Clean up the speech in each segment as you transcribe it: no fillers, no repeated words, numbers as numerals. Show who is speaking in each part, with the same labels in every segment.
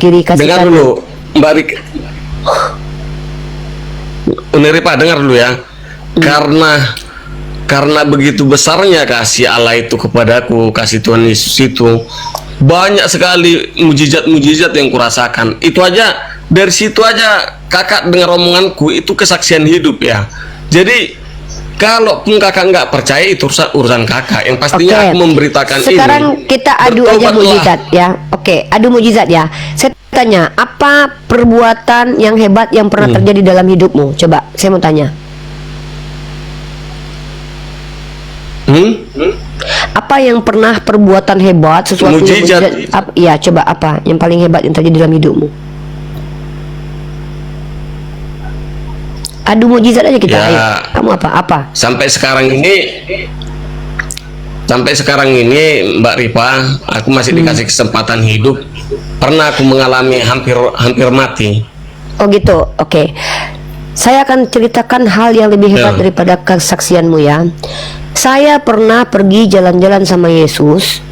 Speaker 1: kiri kasih
Speaker 2: Dengar
Speaker 1: kanan.
Speaker 2: dulu, Mbak Rik. Uniripa, dengar dulu ya. Karena begitu besarnya kasih Allah itu kepadaku, kasih Tuhan Yesus itu, banyak sekali mujizat-mujizat yang kurasakan. Itu aja, dari situ aja kakak dengar omonganku itu kesaksian hidup ya. Jadi kalaupun kakak nggak percaya itu urusan kakak. Yang pastinya
Speaker 1: Oke.
Speaker 2: aku memberitakan
Speaker 1: Sekarang
Speaker 2: ini.
Speaker 1: kita adu aja
Speaker 2: Bertobatlah.
Speaker 1: mujizat ya. Oke, adu mujizat ya. Saya tanya, apa perbuatan yang hebat yang pernah terjadi dalam hidupmu? Coba, saya mau tanya. Apa yang pernah perbuatan hebat, sesuatu
Speaker 2: Mujizat.
Speaker 1: yang mujizat? Iya, coba apa yang paling hebat yang terjadi dalam hidupmu? Adu mujizat aja kita.
Speaker 2: Ya.
Speaker 1: Ayo. Kamu apa? Apa?
Speaker 2: Sampai sekarang ini Mbak Ripa, aku masih dikasih kesempatan hidup. Pernah aku mengalami hampir mati.
Speaker 1: Oh gitu. Oke. Saya akan ceritakan hal yang lebih hebat
Speaker 2: Ya.
Speaker 1: daripada kesaksianmu ya. Saya pernah pergi jalan-jalan sama Yesus.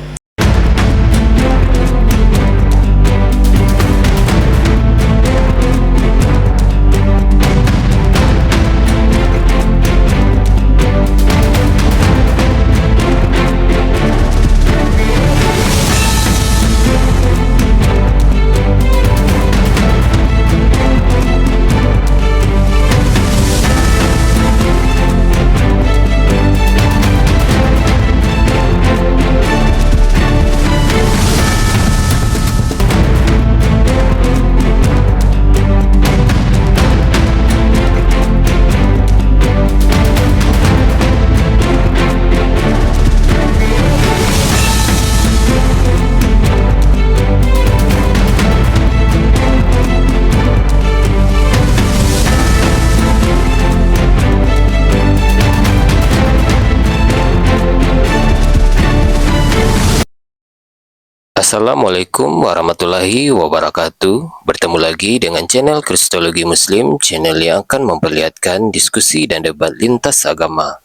Speaker 3: Assalamualaikum warahmatullahi wabarakatuh. Bertemu lagi dengan channel Kristologi Muslim, channel yang akan memperlihatkan diskusi dan debat lintas agama.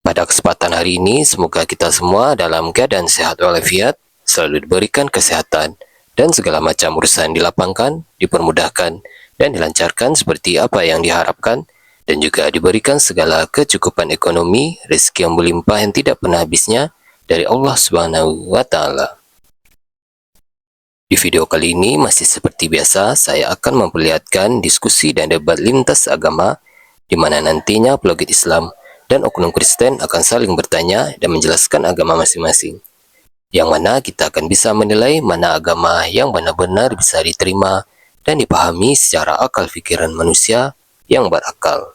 Speaker 3: Pada kesempatan hari ini, semoga kita semua dalam keadaan sehat walafiat, selalu diberikan kesehatan, dan segala macam urusan dilapangkan, dipermudahkan, dan dilancarkan seperti apa yang diharapkan, dan juga diberikan segala kecukupan ekonomi, rezeki yang berlimpah yang tidak pernah habisnya dari Allah Subhanahu wa Ta'ala. Di video kali ini masih seperti biasa, saya akan memperlihatkan diskusi dan debat lintas agama di mana nantinya apologet Islam dan oknum Kristen akan saling bertanya dan menjelaskan agama masing-masing. Yang mana kita akan bisa menilai mana agama yang benar-benar bisa diterima dan dipahami secara akal pikiran manusia yang berakal.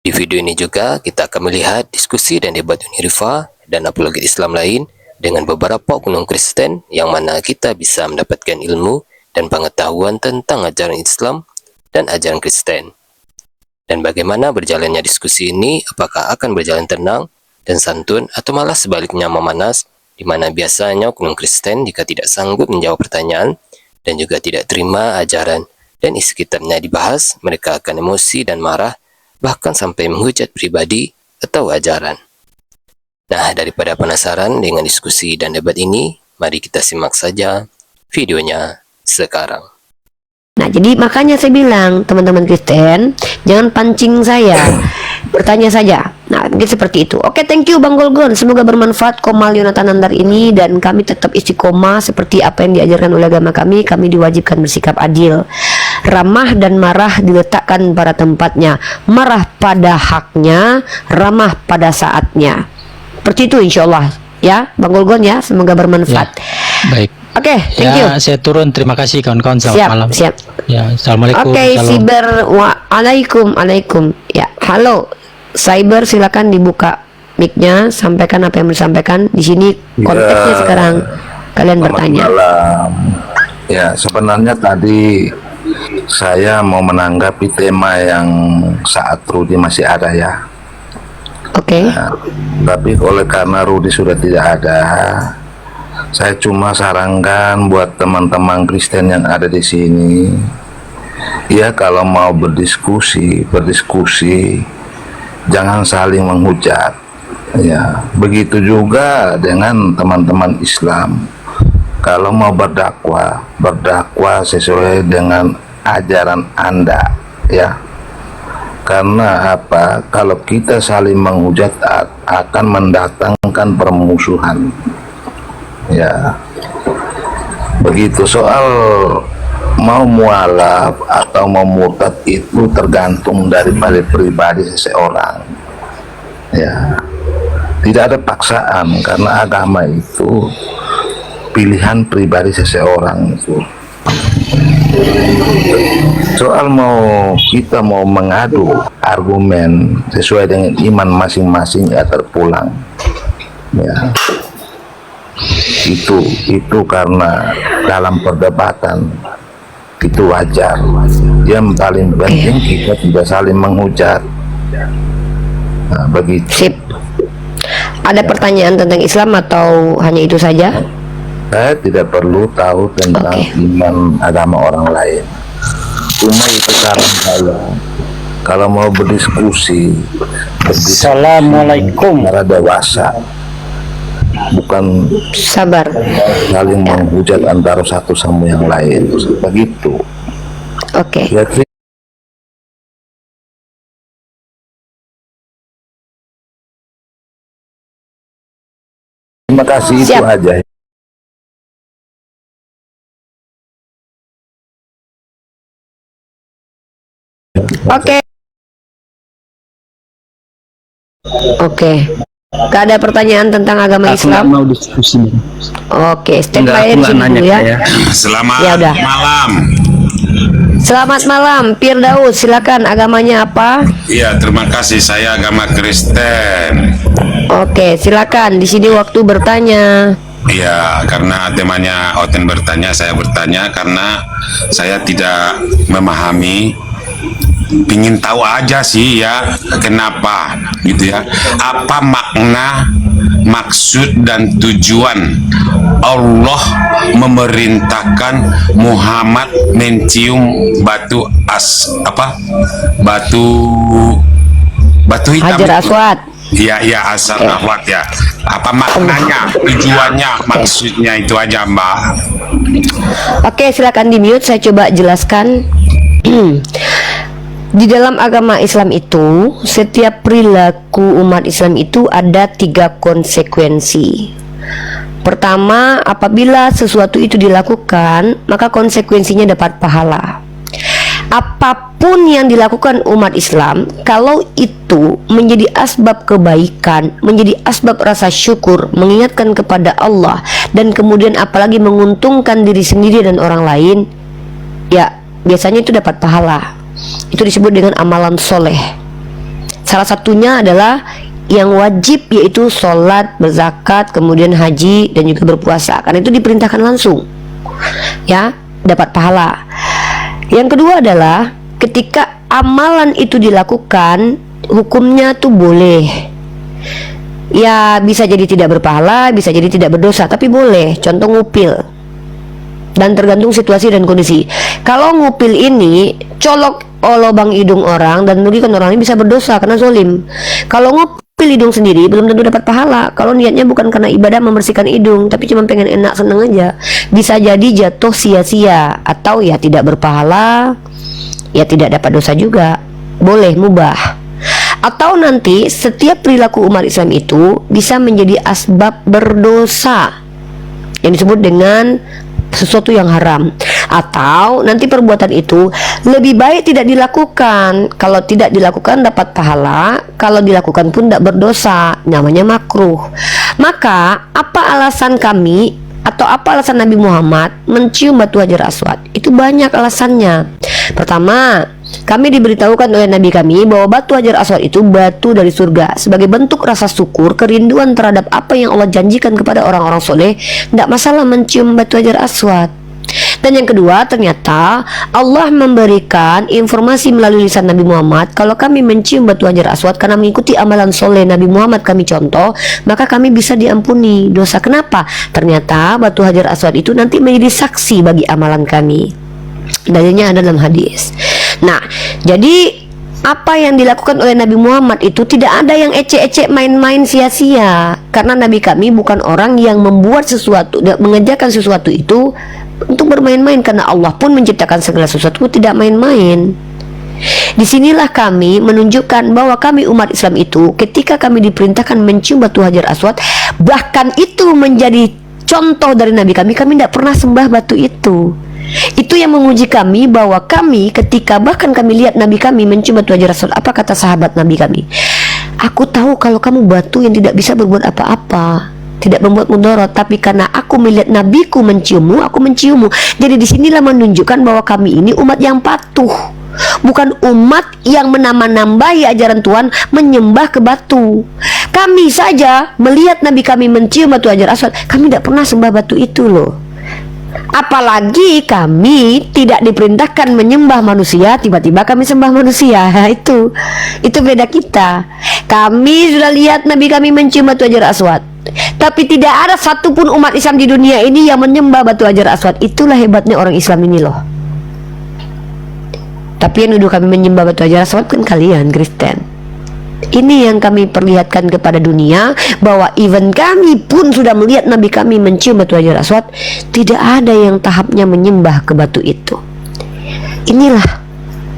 Speaker 3: Di video ini juga kita akan melihat diskusi dan debat Unirifa dan apologet Islam lain dengan beberapa oknum Kristen yang mana kita bisa mendapatkan ilmu dan pengetahuan tentang ajaran Islam dan ajaran Kristen. Dan bagaimana berjalannya diskusi ini, apakah akan berjalan tenang dan santun atau malah sebaliknya memanas, di mana biasanya oknum Kristen jika tidak sanggup menjawab pertanyaan dan juga tidak terima ajaran dan isi kitabnya dibahas, mereka akan emosi dan marah, bahkan sampai menghujat pribadi atau ajaran. Nah, daripada penasaran dengan diskusi dan debat ini, mari kita simak saja videonya sekarang.
Speaker 1: Nah, jadi makanya saya bilang, teman-teman Kristen, jangan pancing saya. Bertanya saja. Nah, mungkin seperti itu. Oke, thank you Bang Golgon. Semoga bermanfaat Komal Yonatan Nandar ini, dan kami tetap istiqomah seperti apa yang diajarkan oleh agama kami. Kami diwajibkan bersikap adil. Ramah dan marah diletakkan pada tempatnya. Marah pada haknya, ramah pada saatnya. Seperti itu insya Allah ya Bang Golgon ya, semoga bermanfaat.
Speaker 4: Baik.
Speaker 1: Oke, thank you.
Speaker 4: Saya turun. Terima kasih kawan-kawan. Selamat
Speaker 1: Siap,
Speaker 4: malam.
Speaker 1: siap.
Speaker 4: Ya, assalamualaikum.
Speaker 1: Oke,
Speaker 4: Shalom.
Speaker 1: Cyber, waalaikum. Ya, halo. Cyber, silakan dibuka mic-nya, sampaikan apa yang disampaikan. Di sini konteksnya sekarang kalian bertanya.
Speaker 5: Malam. Ya, sebenarnya tadi saya mau menanggapi tema yang saat Rudi masih ada ya.
Speaker 1: Oke.
Speaker 5: Nah, tapi oleh karena Rudi sudah tidak ada, saya cuma sarankan buat teman-teman Kristen yang ada di sini, ya kalau mau berdiskusi, jangan saling menghujat. Ya, begitu juga dengan teman-teman Islam. Kalau mau berdakwah sesuai dengan ajaran Anda, ya. Karena apa? Kalau kita saling menghujat akan mendatangkan permusuhan. Ya. Begitu. Soal mau mualaf atau mau murtad itu tergantung dari pribadi seseorang. Ya. Tidak ada paksaan karena agama itu pilihan pribadi seseorang itu. Soal kita mau mengadu argumen sesuai dengan iman masing-masing ya terpulang. Ya. Itu karena dalam perdebatan itu wajar. Yang paling penting kita tidak saling menghujat. Nah, begitu.
Speaker 1: Sip. Ada pertanyaan tentang Islam atau hanya itu saja?
Speaker 5: Saya tidak perlu tahu tentang iman agama orang lain. Cuma itu saran saya. Kalau mau berdiskusi
Speaker 6: Assalamualaikum.
Speaker 5: secara dewasa, bukan
Speaker 1: Sabar.
Speaker 5: saling menghujat antara satu sama yang lain. Begitu.
Speaker 1: Oke.
Speaker 5: Ya, terima kasih. Itu
Speaker 1: Siap.
Speaker 5: aja.
Speaker 1: Oke. Oke. Gak ada pertanyaan tentang agama
Speaker 6: Aku nggak
Speaker 1: Islam?
Speaker 6: mau diskusi.
Speaker 1: Oke, standby
Speaker 6: Enggak, aku
Speaker 1: di
Speaker 6: nggak
Speaker 1: sini
Speaker 6: nanya
Speaker 1: dulu ya.
Speaker 6: ya.
Speaker 7: Selamat
Speaker 1: Ya udah.
Speaker 7: malam.
Speaker 1: Selamat malam, Firdaus. Silakan, agamanya apa?
Speaker 7: Iya, terima kasih. Saya agama Kristen.
Speaker 1: Oke, silakan. Di sini waktu bertanya.
Speaker 7: Iya, karena temanya Oten bertanya, saya bertanya karena saya tidak memahami. Pingin tahu aja sih ya, kenapa gitu ya. Apa makna, maksud dan tujuan Allah memerintahkan Muhammad mencium batu batu hitam
Speaker 1: Hajar
Speaker 7: itu.
Speaker 1: Aswad.
Speaker 7: Iya, iya, asal ahwat ya. Apa maknanya, tujuannya, maksudnya itu aja, Mbak.
Speaker 1: Oke, silakan di mute. Saya coba jelaskan. Di dalam agama Islam itu, setiap perilaku umat Islam itu ada 3 konsekuensi. Pertama, apabila sesuatu itu dilakukan, maka konsekuensinya dapat pahala. Apapun yang dilakukan umat Islam, kalau itu menjadi asbab kebaikan, menjadi asbab rasa syukur, mengingatkan kepada Allah, dan kemudian apalagi menguntungkan diri sendiri dan orang lain, ya biasanya itu dapat pahala. Itu disebut dengan amalan soleh. Salah satunya adalah yang wajib, yaitu sholat, berzakat, kemudian haji, dan juga berpuasa. Karena itu diperintahkan langsung, ya, dapat pahala. Yang kedua adalah ketika amalan itu dilakukan, hukumnya tuh boleh. Ya, bisa jadi tidak berpahala, bisa jadi tidak berdosa, tapi boleh. Contoh ngupil. Dan tergantung situasi dan kondisi. Kalau ngupil ini colok lubang hidung orang dan merugikan orang ini, bisa berdosa karena zolim. Kalau ngupil hidung sendiri belum tentu dapat pahala. Kalau niatnya bukan karena ibadah membersihkan hidung, tapi cuma pengen enak, seneng aja, bisa jadi jatuh sia-sia atau ya tidak berpahala, ya tidak dapat dosa juga. Boleh, mubah. Atau nanti setiap perilaku umat Islam itu bisa menjadi asbab berdosa, yang disebut dengan sesuatu yang haram. Atau nanti perbuatan itu lebih baik tidak dilakukan. Kalau tidak dilakukan dapat pahala, kalau dilakukan pun tidak berdosa, namanya makruh. Maka apa alasan kami atau apa alasan Nabi Muhammad mencium batu Hajar Aswad? Itu banyak alasannya. Pertama, kami diberitahukan oleh Nabi kami bahwa batu Hajar Aswad itu batu dari surga. Sebagai bentuk rasa syukur, kerinduan terhadap apa yang Allah janjikan kepada orang-orang soleh, tidak masalah mencium batu Hajar Aswad. Dan yang kedua, ternyata Allah memberikan informasi melalui lisan Nabi Muhammad, kalau kami mencium batu Hajar Aswad karena mengikuti amalan soleh Nabi Muhammad kami contoh, maka kami bisa diampuni dosa. Kenapa? Ternyata batu Hajar Aswad itu nanti menjadi saksi bagi amalan kami. Dalilnya ada dalam hadis. Nah, jadi apa yang dilakukan oleh Nabi Muhammad itu tidak ada yang ecek-ecek main-main sia-sia, karena Nabi kami bukan orang yang membuat sesuatu, mengerjakan sesuatu itu untuk bermain-main, karena Allah pun menciptakan segala sesuatu tidak main-main. Disinilah kami menunjukkan bahwa kami umat Islam itu ketika kami diperintahkan mencium batu Hajar Aswad, bahkan itu menjadi contoh dari Nabi kami tidak pernah sembah batu itu. Itu yang menguji kami bahwa kami ketika bahkan kami lihat Nabi kami mencium batu Hajar Aswad, apa kata sahabat Nabi kami? Aku tahu kalau kamu batu yang tidak bisa berbuat apa-apa, tidak membuat mudarat, tapi karena aku melihat nabiku menciummu, aku menciummu. Jadi disinilah menunjukkan bahwa kami ini umat yang patuh, bukan umat yang menambah-nambahi ajaran Tuhan menyembah ke batu. Kami saja melihat Nabi kami mencium batu Hajar Aswad, kami tidak pernah sembah batu itu loh. Apalagi kami tidak diperintahkan menyembah manusia, tiba-tiba kami sembah manusia. Itu beda kita. Kami sudah lihat Nabi kami mencium batu Hajar Aswad, tapi tidak ada satupun umat Islam di dunia ini yang menyembah batu Hajar Aswad. Itulah hebatnya orang Islam ini loh. Tapi yang nuduh kami menyembah batu Hajar Aswad kan kalian Kristen. Ini yang kami perlihatkan kepada dunia, bahwa even kami pun sudah melihat Nabi kami mencium batu Hajar Aswad, tidak ada yang tahapnya menyembah ke batu itu. Inilah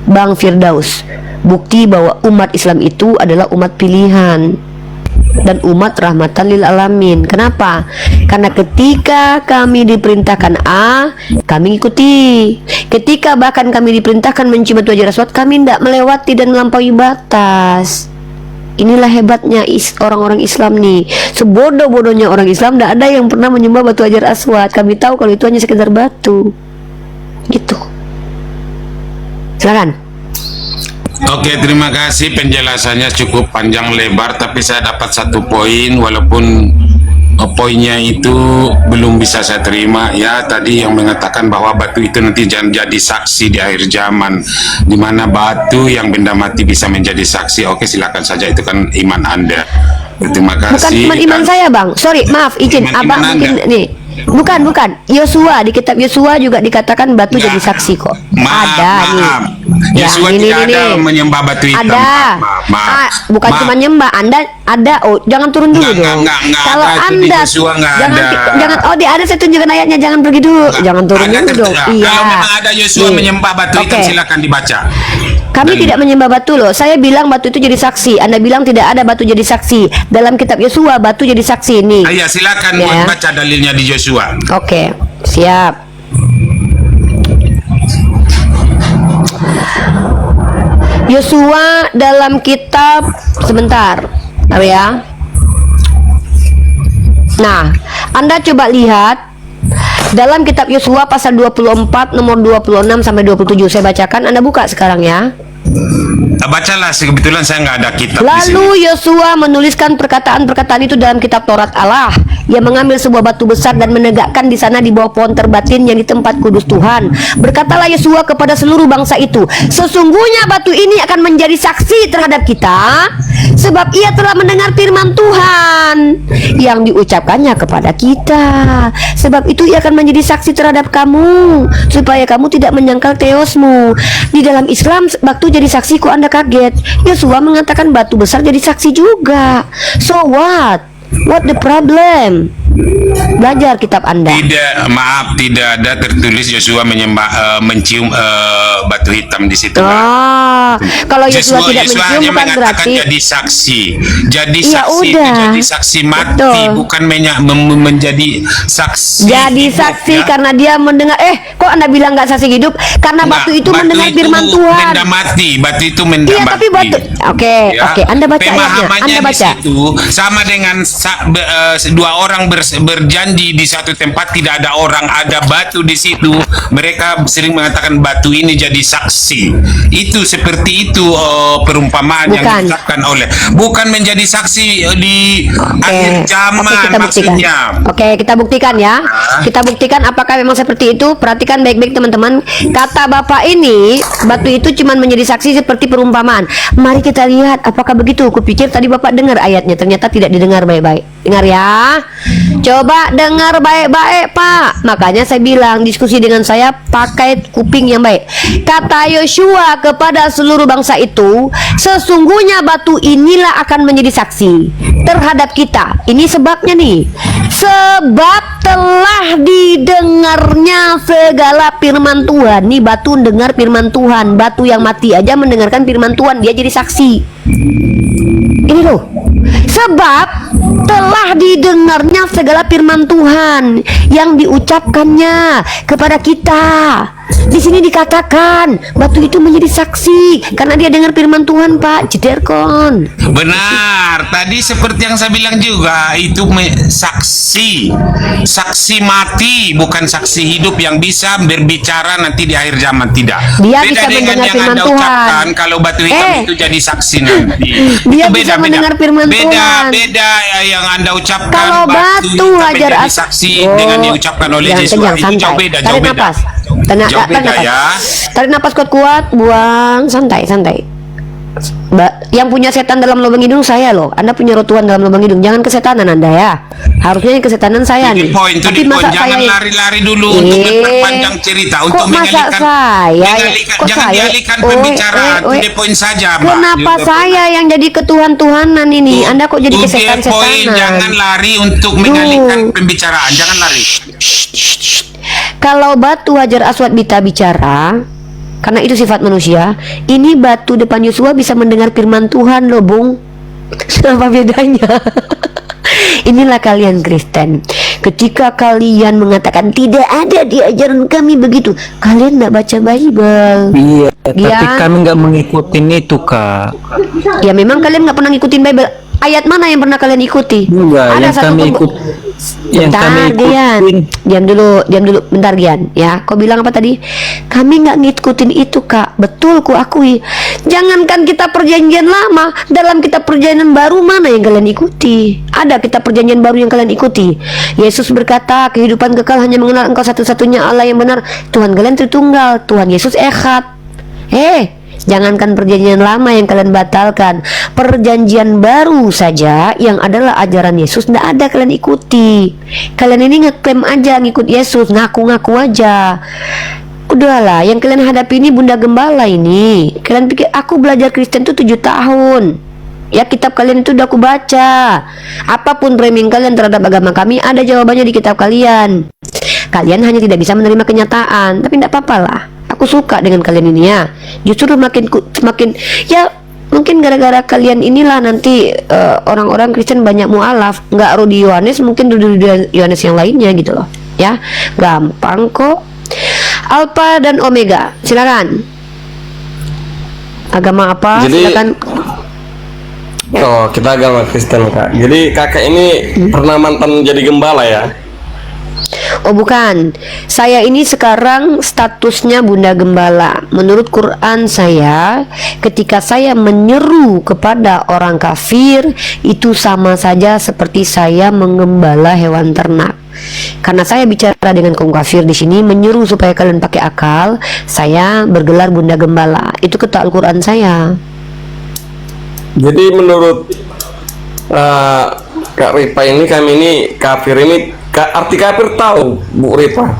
Speaker 1: Bang Firdaus, bukti bahwa umat Islam itu adalah umat pilihan dan umat rahmatan lil alamin. Kenapa? Karena ketika kami diperintahkan A, kami ikuti. Ketika bahkan kami diperintahkan mencium batu Hajar Aswad, kami tidak melewati dan melampaui batas. Inilah hebatnya orang-orang Islam nih. Sebodoh-bodohnya orang Islam, tidak ada yang pernah menyembah batu Hajar Aswad. Kami tahu kalau itu hanya sekedar batu. Gitu. Silakan.
Speaker 7: Oke, terima kasih, penjelasannya cukup panjang lebar, tapi saya dapat satu poin, walaupun poinnya itu belum bisa saya terima ya. Tadi yang mengatakan bahwa batu itu nanti jangan jadi saksi di akhir zaman, di mana batu yang benda mati bisa menjadi saksi. Oke, silakan saja, itu kan iman Anda. Terima kasih.
Speaker 1: Bukan iman saya, Bang. Sorry, maaf, izin. Abang mungkin nih. Bukan. Yosua, di kitab Yosua juga dikatakan batu jadi saksi kok.
Speaker 7: Maaf. Yosua tidak ada menyembah batu hitam.
Speaker 1: Ada.
Speaker 7: Maaf.
Speaker 1: Bukan cuma nyembah. Anda ada. Oh, jangan turun dulu dong. Kalau Anda jangan. Oh, ada saya tunjukkan ayatnya. Jangan pergi dulu. Jangan turun dulu dong. Iya.
Speaker 7: Kalau memang ada Yosua menyembah batu hitam, silakan dibaca.
Speaker 1: Kami tidak menyembah batu loh. Saya bilang batu itu jadi saksi. Anda bilang tidak ada batu jadi saksi. Dalam kitab Yosua batu jadi saksi nih.
Speaker 7: Iya, silakan baca dalilnya di Yosua.
Speaker 1: Oke, siap. Yosua dalam kitab, sebentar ya. Nah, Anda coba lihat dalam kitab Yosua pasal 24 nomor 26 sampai 27. Saya bacakan, Anda buka sekarang ya.
Speaker 7: Bacalah, kebetulan saya nggak ada kitab.
Speaker 1: Lalu Yosua menuliskan perkataan-perkataan itu dalam kitab Taurat Allah. Ia mengambil sebuah batu besar dan menegakkan di sana di bawah pohon terbatin yang di tempat kudus Tuhan. Berkatalah Yosua kepada seluruh bangsa itu, sesungguhnya batu ini akan menjadi saksi terhadap kita, sebab ia telah mendengar firman Tuhan yang diucapkannya kepada kita. Sebab itu ia akan menjadi saksi terhadap kamu, supaya kamu tidak menyangkal teosmu. Di dalam Islam batu jadi saksi, kok Anda kaget? Yosua mengatakan batu besar jadi saksi juga. So what? What the problem? Belajar kitab Anda.
Speaker 7: Tidak, maaf, tidak ada tertulis Yosua mencium batu hitam di situ.
Speaker 1: Kalau Yosua tidak mencium bukan berarti
Speaker 7: jadi saksi. Jadi
Speaker 1: ya
Speaker 7: saksi
Speaker 1: udah.
Speaker 7: itu jadi saksi mati. Betul. Bukan menjadi saksi.
Speaker 1: Jadi
Speaker 7: hidup,
Speaker 1: saksi
Speaker 7: ya?
Speaker 1: karena dia mendengar. Kok Anda bilang nggak saksi hidup? Karena batu itu mendengar firman Tuhan.
Speaker 7: Benda mati, batu itu benda
Speaker 1: iya,
Speaker 7: mati.
Speaker 1: tapi batu. Oke. Anda baca ayatnya. Anda baca.
Speaker 7: Di situ sama dengan dua orang berjanji di satu tempat, tidak ada orang, ada batu di situ. Mereka sering mengatakan batu ini jadi saksi. Itu seperti itu perumpamaan yang diucapkan oleh, bukan menjadi saksi di akhir zaman. Maksudnya.
Speaker 1: Oke, kita buktikan ya. Kita buktikan apakah memang seperti itu. Perhatikan baik-baik teman-teman. Kata Bapak ini, batu itu cuma menjadi saksi seperti perumpamaan. Mari kita lihat apakah begitu. Kupikir tadi Bapak dengar ayatnya, ternyata tidak didengar baik-baik. Dengar ya. Coba dengar baik-baik, Pak. Makanya saya bilang diskusi dengan saya pakai kuping yang baik. Kata Yosua kepada seluruh bangsa itu, sesungguhnya batu inilah akan menjadi saksi terhadap kita. Ini sebabnya nih. Sebab telah didengarnya segala firman Tuhan. Nih batu dengar firman Tuhan. Batu yang mati aja mendengarkan firman Tuhan, dia jadi saksi. Ini loh. Sebab telah didengarnya segala firman Tuhan yang diucapkannya kepada kita. Di sini dikatakan batu itu menjadi saksi karena dia dengar firman Tuhan, Pak. Jederkon.
Speaker 7: Benar, tadi seperti yang saya bilang juga, itu saksi mati, bukan saksi hidup yang bisa berbicara nanti di akhir zaman, tidak.
Speaker 1: Dia
Speaker 7: Beda
Speaker 1: bisa
Speaker 7: dengan
Speaker 1: mendengar
Speaker 7: yang
Speaker 1: firman
Speaker 7: Anda
Speaker 1: Tuhan.
Speaker 7: ucapkan kalau batu hitam itu jadi saksi nanti.
Speaker 1: Dia
Speaker 7: Itu
Speaker 1: bisa mendengar firman Tuhan.
Speaker 7: Beda ya, yang Anda ucapkan
Speaker 1: Kalau batu
Speaker 7: hitam
Speaker 1: hajar
Speaker 7: menjadi
Speaker 1: aswad,
Speaker 7: saksi dengan diucapkan oleh Yesus. Itu jauh beda, jauh
Speaker 1: Tarik
Speaker 7: beda.
Speaker 1: napas.
Speaker 7: Jauh beda ya.
Speaker 1: Tarik napas kuat-kuat, buang santai. Yang punya setan dalam lubang hidung saya loh. Anda punya rotuan dalam lubang hidung. Jangan kesetanan Anda ya. Harusnya yang kesetanan saya nih.
Speaker 7: Tapi masa
Speaker 1: saya
Speaker 7: jangan lari-lari dulu untuk memperpanjang cerita, untuk mengalihkan, jangan dialihkan pembicaraan. To the point saja, Mbak.
Speaker 1: Kenapa saya yang jadi ketuhan-tuhanan ini? Anda kok jadi
Speaker 7: To the point,
Speaker 1: kesetan-setanan?
Speaker 7: jangan lari untuk mengalihkan pembicaraan. Jangan lari.
Speaker 1: Kalau batu hajar aswad bicara, karena itu sifat manusia, ini batu depan Yosua bisa mendengar firman Tuhan loh, Bung. Apa bedanya? Inilah kalian Kristen. Ketika kalian mengatakan tidak ada di ajaran kami begitu, kalian tidak baca Bible.
Speaker 6: Iya, tapi
Speaker 1: Ya.
Speaker 6: kami nggak mengikuti itu, Kak.
Speaker 1: Ya memang kalian nggak pernah ngikutin Bible. Ayat mana yang pernah kalian ikuti?
Speaker 6: Enggak, yang kami ikut, yang kami
Speaker 1: Bentar, Gian.
Speaker 6: ikutin.
Speaker 1: Diam dulu, bentar Gian. Ya, kau bilang apa tadi? Kami nggak ngikutin itu, Kak. Betul, ku akui. Jangankan kita perjanjian lama, dalam kitab perjanjian baru mana yang kalian ikuti? Ada kitab perjanjian baru yang kalian ikuti. Yesus berkata, kehidupan kekal hanya mengenal Engkau satu-satunya Allah yang benar. Tuhan kalian Tritunggal, Tuhan Yesus Echad. Jangankan perjanjian lama yang kalian batalkan, perjanjian baru saja yang adalah ajaran Yesus tidak ada kalian ikuti. Kalian ini ngeklaim aja ngikut Yesus, ngaku-ngaku aja. Udahlah, yang kalian hadapi ini bunda gembala ini. Kalian pikir aku belajar Kristen tuh 7 tahun. Ya, kitab kalian itu udah aku baca. Apapun framing kalian terhadap agama kami, ada jawabannya di kitab kalian. Kalian hanya tidak bisa menerima kenyataan, tapi tidak apa-apa lah. Aku suka dengan kalian ini ya. Justru semakin ya mungkin gara-gara kalian inilah nanti orang-orang Kristen banyak mualaf. Nggak Rudi Yohanes, mungkin Rudi Yohanes yang lainnya gitu loh. Ya, gampang kok. Alpha dan Omega, silakan. Agama apa?
Speaker 2: Jadi,
Speaker 1: Silakan.
Speaker 2: Oh, kita agama Kristen, Kak. Jadi kakak ini pernah mantan jadi gembala ya?
Speaker 1: Oh bukan, saya ini sekarang statusnya bunda gembala. Menurut Quran saya, ketika saya menyeru kepada orang kafir, itu sama saja seperti saya menggembala hewan ternak. Karena saya bicara dengan kaum kafir di sini, menyeru supaya kalian pakai akal, saya bergelar bunda gembala. Itu kata Al-Quran saya.
Speaker 2: Jadi menurut Kak Ripa ini, kami ini kafir ini, arti kafir tahu Bu Ripa?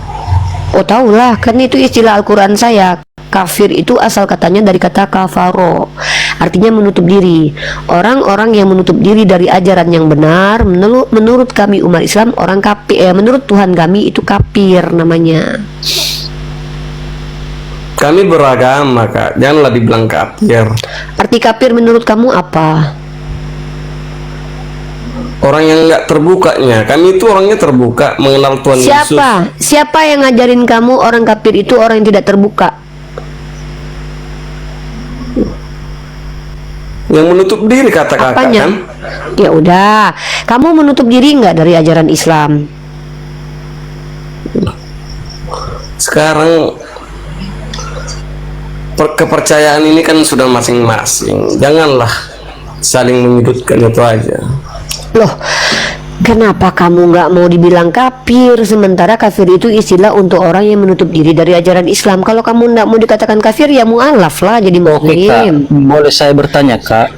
Speaker 1: Oh tahulah, kan itu istilah Al-Quran saya. Kafir itu asal katanya dari kata kafaro, artinya menutup diri. Orang-orang yang menutup diri dari ajaran yang benar, menurut kami umat Islam, orang kafir. Menurut Tuhan kami itu kafir namanya.
Speaker 2: Kami beragama, Kak. Janganlah dibilang kafir.
Speaker 1: Arti kafir menurut kamu apa?
Speaker 2: Orang yang nggak terbukanya. Kami itu orangnya terbuka, mengenal Tuhan Yesus.
Speaker 1: Siapa yang ngajarin kamu orang kafir itu orang yang tidak terbuka?
Speaker 2: Yang menutup diri, kata kakak
Speaker 1: Apanya?
Speaker 2: kan?
Speaker 1: Ya udah, kamu menutup diri nggak dari ajaran Islam?
Speaker 2: Sekarang kepercayaan ini kan sudah masing-masing. Janganlah saling menyudutkan, itu aja.
Speaker 1: Loh, Kenapa kamu nggak mau dibilang kafir? Sementara kafir itu istilah untuk orang yang menutup diri dari ajaran Islam. Kalau kamu nggak mau dikatakan kafir, ya mu'alaf lah jadi
Speaker 6: Oke Kak,
Speaker 1: muslim.
Speaker 6: boleh saya bertanya Kak?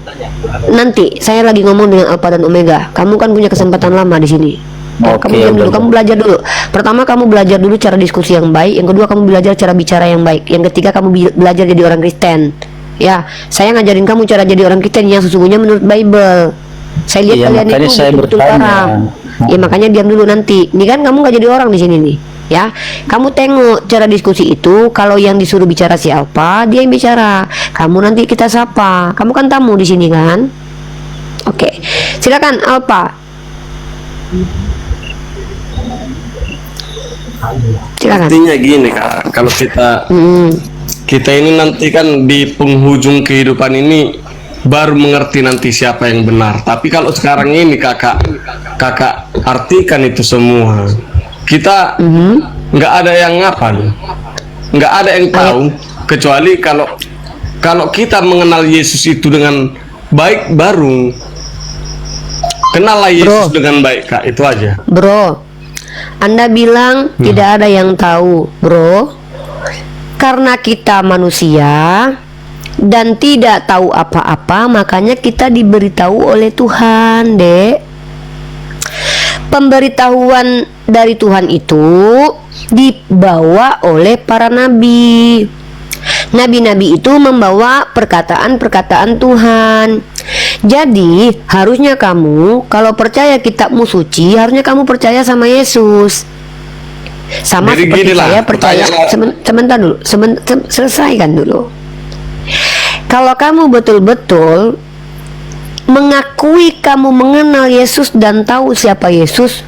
Speaker 1: Nanti saya lagi ngomong dengan Alpha dan Omega. Kamu kan punya kesempatan lama di sini. Ya,
Speaker 6: Oke,
Speaker 1: kamu diam dulu,
Speaker 6: udah.
Speaker 1: kamu belajar dulu. Pertama kamu belajar dulu cara diskusi yang baik. Yang kedua kamu belajar cara bicara yang baik. Yang ketiga kamu belajar jadi orang Kristen. Ya, saya ngajarin kamu cara jadi orang Kristen yang sesungguhnya menurut Bible. Saya lihat
Speaker 6: Iya,
Speaker 1: kalian
Speaker 6: makanya
Speaker 1: itu
Speaker 6: saya
Speaker 1: betul-betul
Speaker 6: bertanya.
Speaker 1: parah. Ya makanya diam dulu nanti. Ini kan kamu nggak jadi orang di sini nih. Ya, kamu tengok cara diskusi itu. Kalau yang disuruh bicara siapa, dia yang bicara. Kamu nanti kita sapa. Kamu kan tamu di sini kan? Oke, silakan Alpa. Silakan.
Speaker 2: Artinya gini Kak, kalau kita ini nanti kan di penghujung kehidupan ini baru mengerti nanti siapa yang benar. Tapi kalau sekarang ini kakak artikan itu semua, kita nggak ada yang ngapal, nggak ada yang tahu kecuali kalau kita mengenal Yesus itu dengan baik, baru kenallah Yesus dengan baik Kak, itu aja.
Speaker 1: Bro, Anda bilang tidak ada yang tahu, bro. Karena kita manusia dan tidak tahu apa-apa, makanya kita diberitahu oleh Tuhan, Dek. Pemberitahuan dari Tuhan itu dibawa oleh para nabi. Nabi-nabi itu membawa perkataan-perkataan Tuhan. Jadi harusnya kamu kalau percaya kitabmu suci, harusnya kamu percaya sama Yesus. Sama
Speaker 2: Jadi
Speaker 1: seperti
Speaker 2: gini lah,
Speaker 1: saya percaya.
Speaker 2: pertanyaan-
Speaker 1: Sebentar dulu, selesaikan dulu. Kalau kamu betul-betul mengakui kamu mengenal Yesus dan tahu siapa Yesus,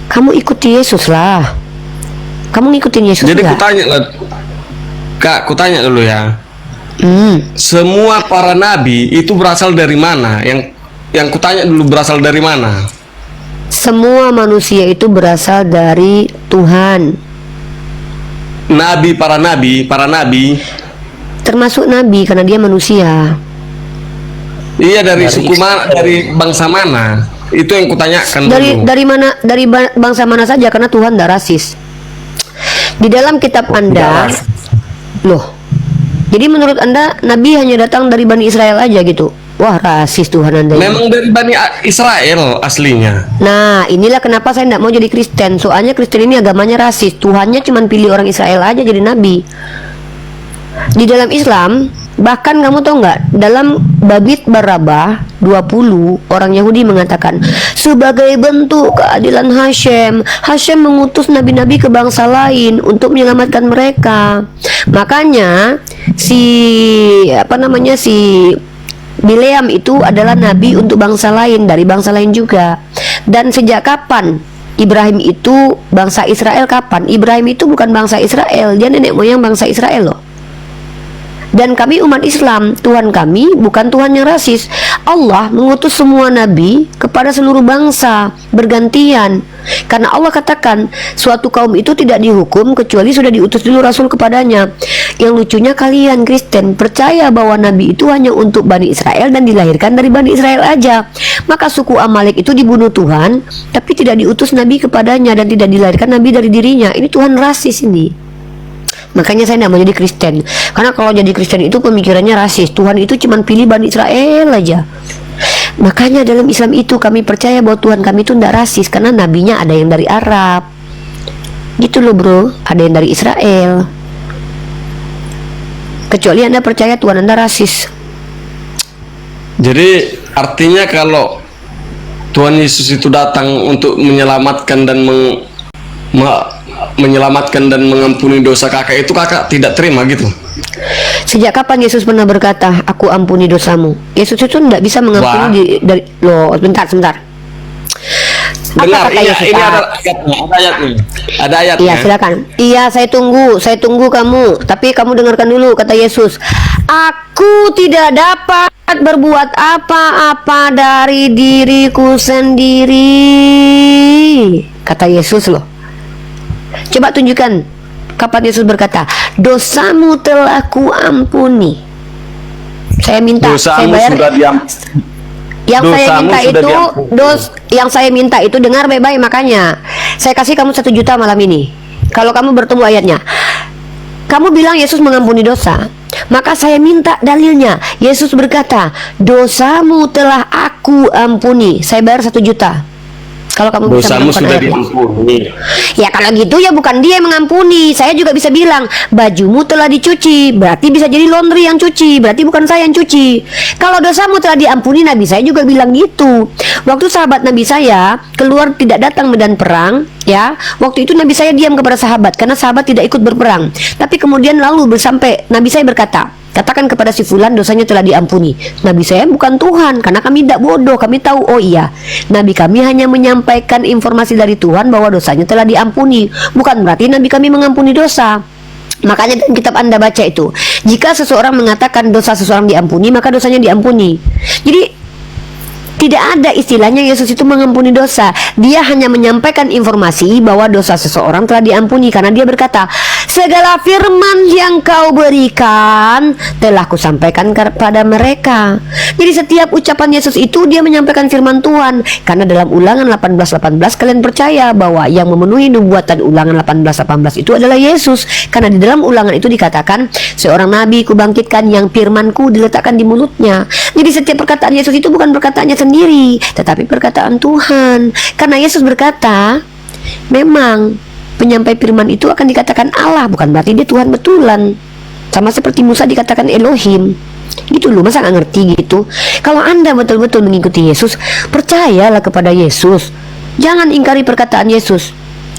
Speaker 1: kamu ikuti Yesus lah. Kamu ngikutin Yesus
Speaker 2: Jadi
Speaker 1: nggak?
Speaker 2: kutanya lah, Kak, kutanya dulu ya. Semua para nabi itu berasal dari mana? Yang kutanya dulu berasal dari mana?
Speaker 1: Semua manusia itu berasal dari Tuhan.
Speaker 2: Para nabi,
Speaker 1: Termasuk nabi karena dia manusia.
Speaker 2: iya dari suku mana, dari bangsa mana? Itu yang kutanyakan dulu.
Speaker 1: Dari mana, dari bangsa mana saja, karena Tuhan tidak rasis. Di dalam kitab Anda, loh. Jadi menurut Anda nabi hanya datang dari Bani Israel aja gitu? Wah, rasis Tuhan Anda ini.
Speaker 2: Memang dari Bani Israel aslinya.
Speaker 1: Nah, inilah kenapa saya tidak mau jadi Kristen. Soalnya Kristen ini agamanya rasis. Tuhannya cuma pilih orang Israel aja jadi nabi. Di dalam Islam, bahkan kamu tahu nggak, dalam Babit Barabah 20, orang Yahudi mengatakan sebagai bentuk keadilan Hashem mengutus nabi-nabi ke bangsa lain untuk menyelamatkan mereka. Makanya si Bileam itu adalah nabi untuk bangsa lain, dari bangsa lain juga. Dan sejak kapan Ibrahim itu bangsa Israel? Kapan? Ibrahim itu bukan bangsa Israel, dia nenek moyang bangsa Israel loh. Dan kami umat Islam, Tuhan kami bukan Tuhan yang rasis. Allah mengutus semua nabi kepada seluruh bangsa bergantian. Karena Allah katakan suatu kaum itu tidak dihukum kecuali sudah diutus dulu Rasul kepadanya. Yang lucunya kalian Kristen percaya bahwa nabi itu hanya untuk Bani Israel dan dilahirkan dari Bani Israel aja. Maka suku Amalek itu dibunuh Tuhan, tapi tidak diutus nabi kepadanya dan tidak dilahirkan nabi dari dirinya. Ini Tuhan rasis ini. Makanya saya tidak mau jadi Kristen. Karena kalau jadi Kristen itu pemikirannya rasis. Tuhan itu cuma pilih Bani Israel aja. Makanya dalam Islam itu kami percaya bahwa Tuhan kami itu tidak rasis. Karena nabinya ada yang dari Arab. Gitu loh bro. Ada yang dari Israel. Kecuali Anda percaya Tuhan Anda rasis.
Speaker 2: Jadi artinya kalau Tuhan Yesus itu datang untuk menyelamatkan dan menyelamatkan dan mengampuni dosa kakak, itu kakak tidak terima gitu.
Speaker 1: Sejak kapan Yesus pernah berkata, aku ampuni dosamu? Yesus itu tidak bisa mengampuni loh, sebentar.
Speaker 2: Benar,
Speaker 1: kata Yesus?
Speaker 2: ini ada ayatnya. Ada ayatnya.
Speaker 1: Iya, silakan. Iya, saya tunggu kamu. Tapi kamu dengarkan dulu kata Yesus. Aku tidak dapat berbuat apa-apa dari diriku sendiri. Kata Yesus loh. Coba tunjukkan kapan Yesus berkata, dosamu telah kuampuni. Saya minta,
Speaker 2: Dosamu
Speaker 1: saya bayar.
Speaker 2: sudah
Speaker 1: Yang saya
Speaker 2: Dosamu
Speaker 1: minta
Speaker 2: sudah
Speaker 1: itu
Speaker 2: diampuni.
Speaker 1: yang saya minta itu dengar baik-baik, makanya saya kasih kamu 1 juta malam ini. Kalau kamu bertemu ayatnya, kamu bilang Yesus mengampuni dosa, maka saya minta dalilnya. Yesus berkata, dosamu telah aku ampuni. Saya bayar 1 juta. Kalau kamu bisa
Speaker 2: Dosamu
Speaker 1: menemukan
Speaker 2: sudah
Speaker 1: ayatnya.
Speaker 2: diampuni.
Speaker 1: Ya kalau gitu ya bukan dia yang mengampuni. Saya juga bisa bilang bajumu telah dicuci, berarti bisa jadi laundry yang cuci, berarti bukan saya yang cuci. Kalau dosamu telah diampuni, Nabi saya juga bilang gitu. Waktu sahabat Nabi saya keluar tidak datang medan perang, ya, waktu itu Nabi saya diam kepada sahabat karena sahabat tidak ikut berperang. Tapi kemudian lalu bersampai Nabi saya berkata, katakan kepada si fulan dosanya telah diampuni. Nabi saya bukan Tuhan, karena kami tidak bodoh. Kami tahu, oh iya, Nabi kami hanya menyampaikan informasi dari Tuhan bahwa dosanya telah diampuni. Bukan berarti Nabi kami mengampuni dosa. Makanya dalam kitab Anda baca itu, jika seseorang mengatakan dosa seseorang diampuni, maka dosanya diampuni. Jadi tidak ada istilahnya Yesus itu mengampuni dosa. Dia hanya menyampaikan informasi bahwa dosa seseorang telah diampuni, karena dia berkata, segala firman yang kau berikan telah kusampaikan kepada mereka. Jadi setiap ucapan Yesus itu dia menyampaikan firman Tuhan. Karena dalam Ulangan 18:18 kalian percaya bahwa yang memenuhi nubuatan Ulangan 18:18 itu adalah Yesus. Karena di dalam Ulangan itu dikatakan, seorang nabi kubangkitkan yang firmanku diletakkan di mulutnya. Jadi setiap perkataan Yesus itu bukan perkataannya sendiri, tetapi perkataan Tuhan. Karena Yesus berkata, memang penyampai firman itu akan dikatakan Allah, bukan berarti dia Tuhan betulan. Sama seperti Musa dikatakan Elohim. Gitu loh, masa nggak ngerti gitu? Kalau Anda betul-betul mengikuti Yesus, percayalah kepada Yesus. Jangan ingkari perkataan Yesus.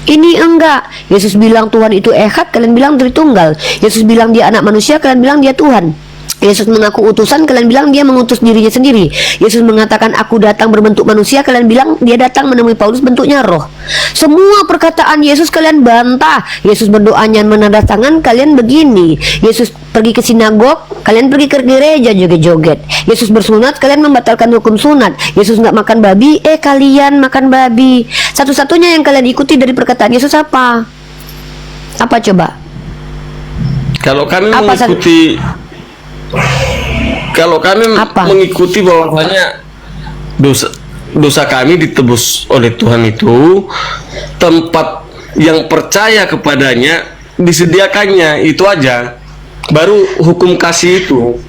Speaker 1: Ini enggak. Yesus bilang Tuhan itu Echad, kalian bilang Tritunggal. Yesus bilang dia anak manusia, kalian bilang dia Tuhan. Yesus mengaku utusan, kalian bilang dia mengutus dirinya sendiri. Yesus mengatakan aku datang berbentuk manusia, kalian bilang dia datang menemui Paulus bentuknya roh. Semua perkataan Yesus kalian bantah. Yesus berdoanya menandatangan, kalian begini. Yesus pergi ke sinagog, kalian pergi ke gereja joget-joget. Yesus bersunat, kalian membatalkan hukum sunat. Yesus nggak makan babi, kalian makan babi. Satu-satunya yang kalian ikuti dari perkataan Yesus apa? Apa coba?
Speaker 2: Kalau kami
Speaker 1: Apa,
Speaker 2: mengikuti bahwasanya dosa kami ditebus oleh Tuhan itu, tempat yang percaya kepadanya disediakannya, itu aja. Baru hukum kasih itu.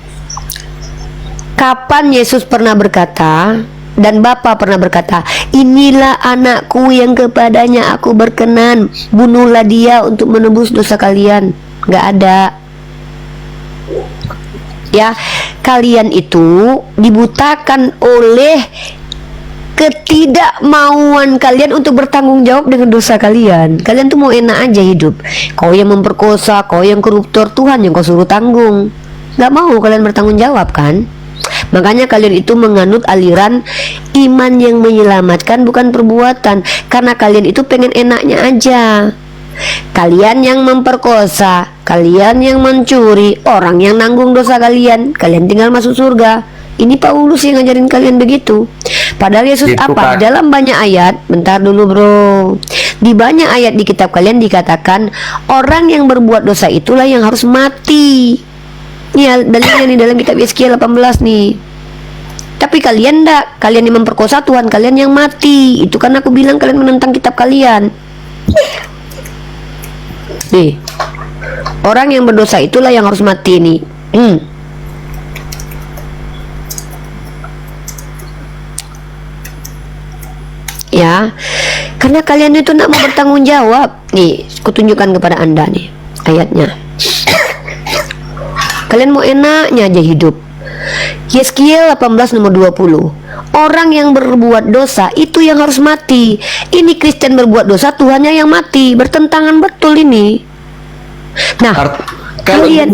Speaker 1: Kapan Yesus pernah berkata dan Bapa pernah berkata, inilah anakku yang kepadanya aku berkenan, bunuhlah dia untuk menebus dosa kalian? Nggak ada. Ya, kalian itu dibutakan oleh ketidakmauan kalian untuk bertanggung jawab dengan dosa kalian. Kalian tuh mau enak aja hidup. Kau yang memperkosa, kau yang koruptor, Tuhan yang kau suruh tanggung. Nggak mau kalian bertanggung jawab kan? Makanya kalian itu menganut aliran iman yang menyelamatkan, bukan perbuatan. Karena kalian itu pengen enaknya aja. Kalian yang memperkosa, kalian yang mencuri, orang yang nanggung dosa kalian, kalian tinggal masuk surga. Ini Paulus yang ngajarin kalian begitu. Padahal Yesus
Speaker 2: Gitu,
Speaker 1: apa?
Speaker 2: Kak.
Speaker 1: Dalam banyak ayat, bentar dulu bro, di banyak ayat di kitab kalian dikatakan orang yang berbuat dosa itulah yang harus mati. Ini dalilnya nih dalam kitab Yeskiel 18 nih. Tapi kalian ndak, kalian yang memperkosa, Tuhan kalian yang mati. Itu kan aku bilang kalian menentang kitab kalian. Nih, orang yang berdosa itulah yang harus mati nih. Ya, karena kalian itu nak mau bertanggung jawab. Nih, kutunjukkan kepada Anda nih ayatnya. Kalian mau enaknya aja hidup. Yeskiel 18 nomor 20. Orang yang berbuat dosa itu yang harus mati. Ini Kristen berbuat dosa, Tuhannya yang mati. Bertentangan betul ini. Nah,
Speaker 2: Kalau
Speaker 1: kalian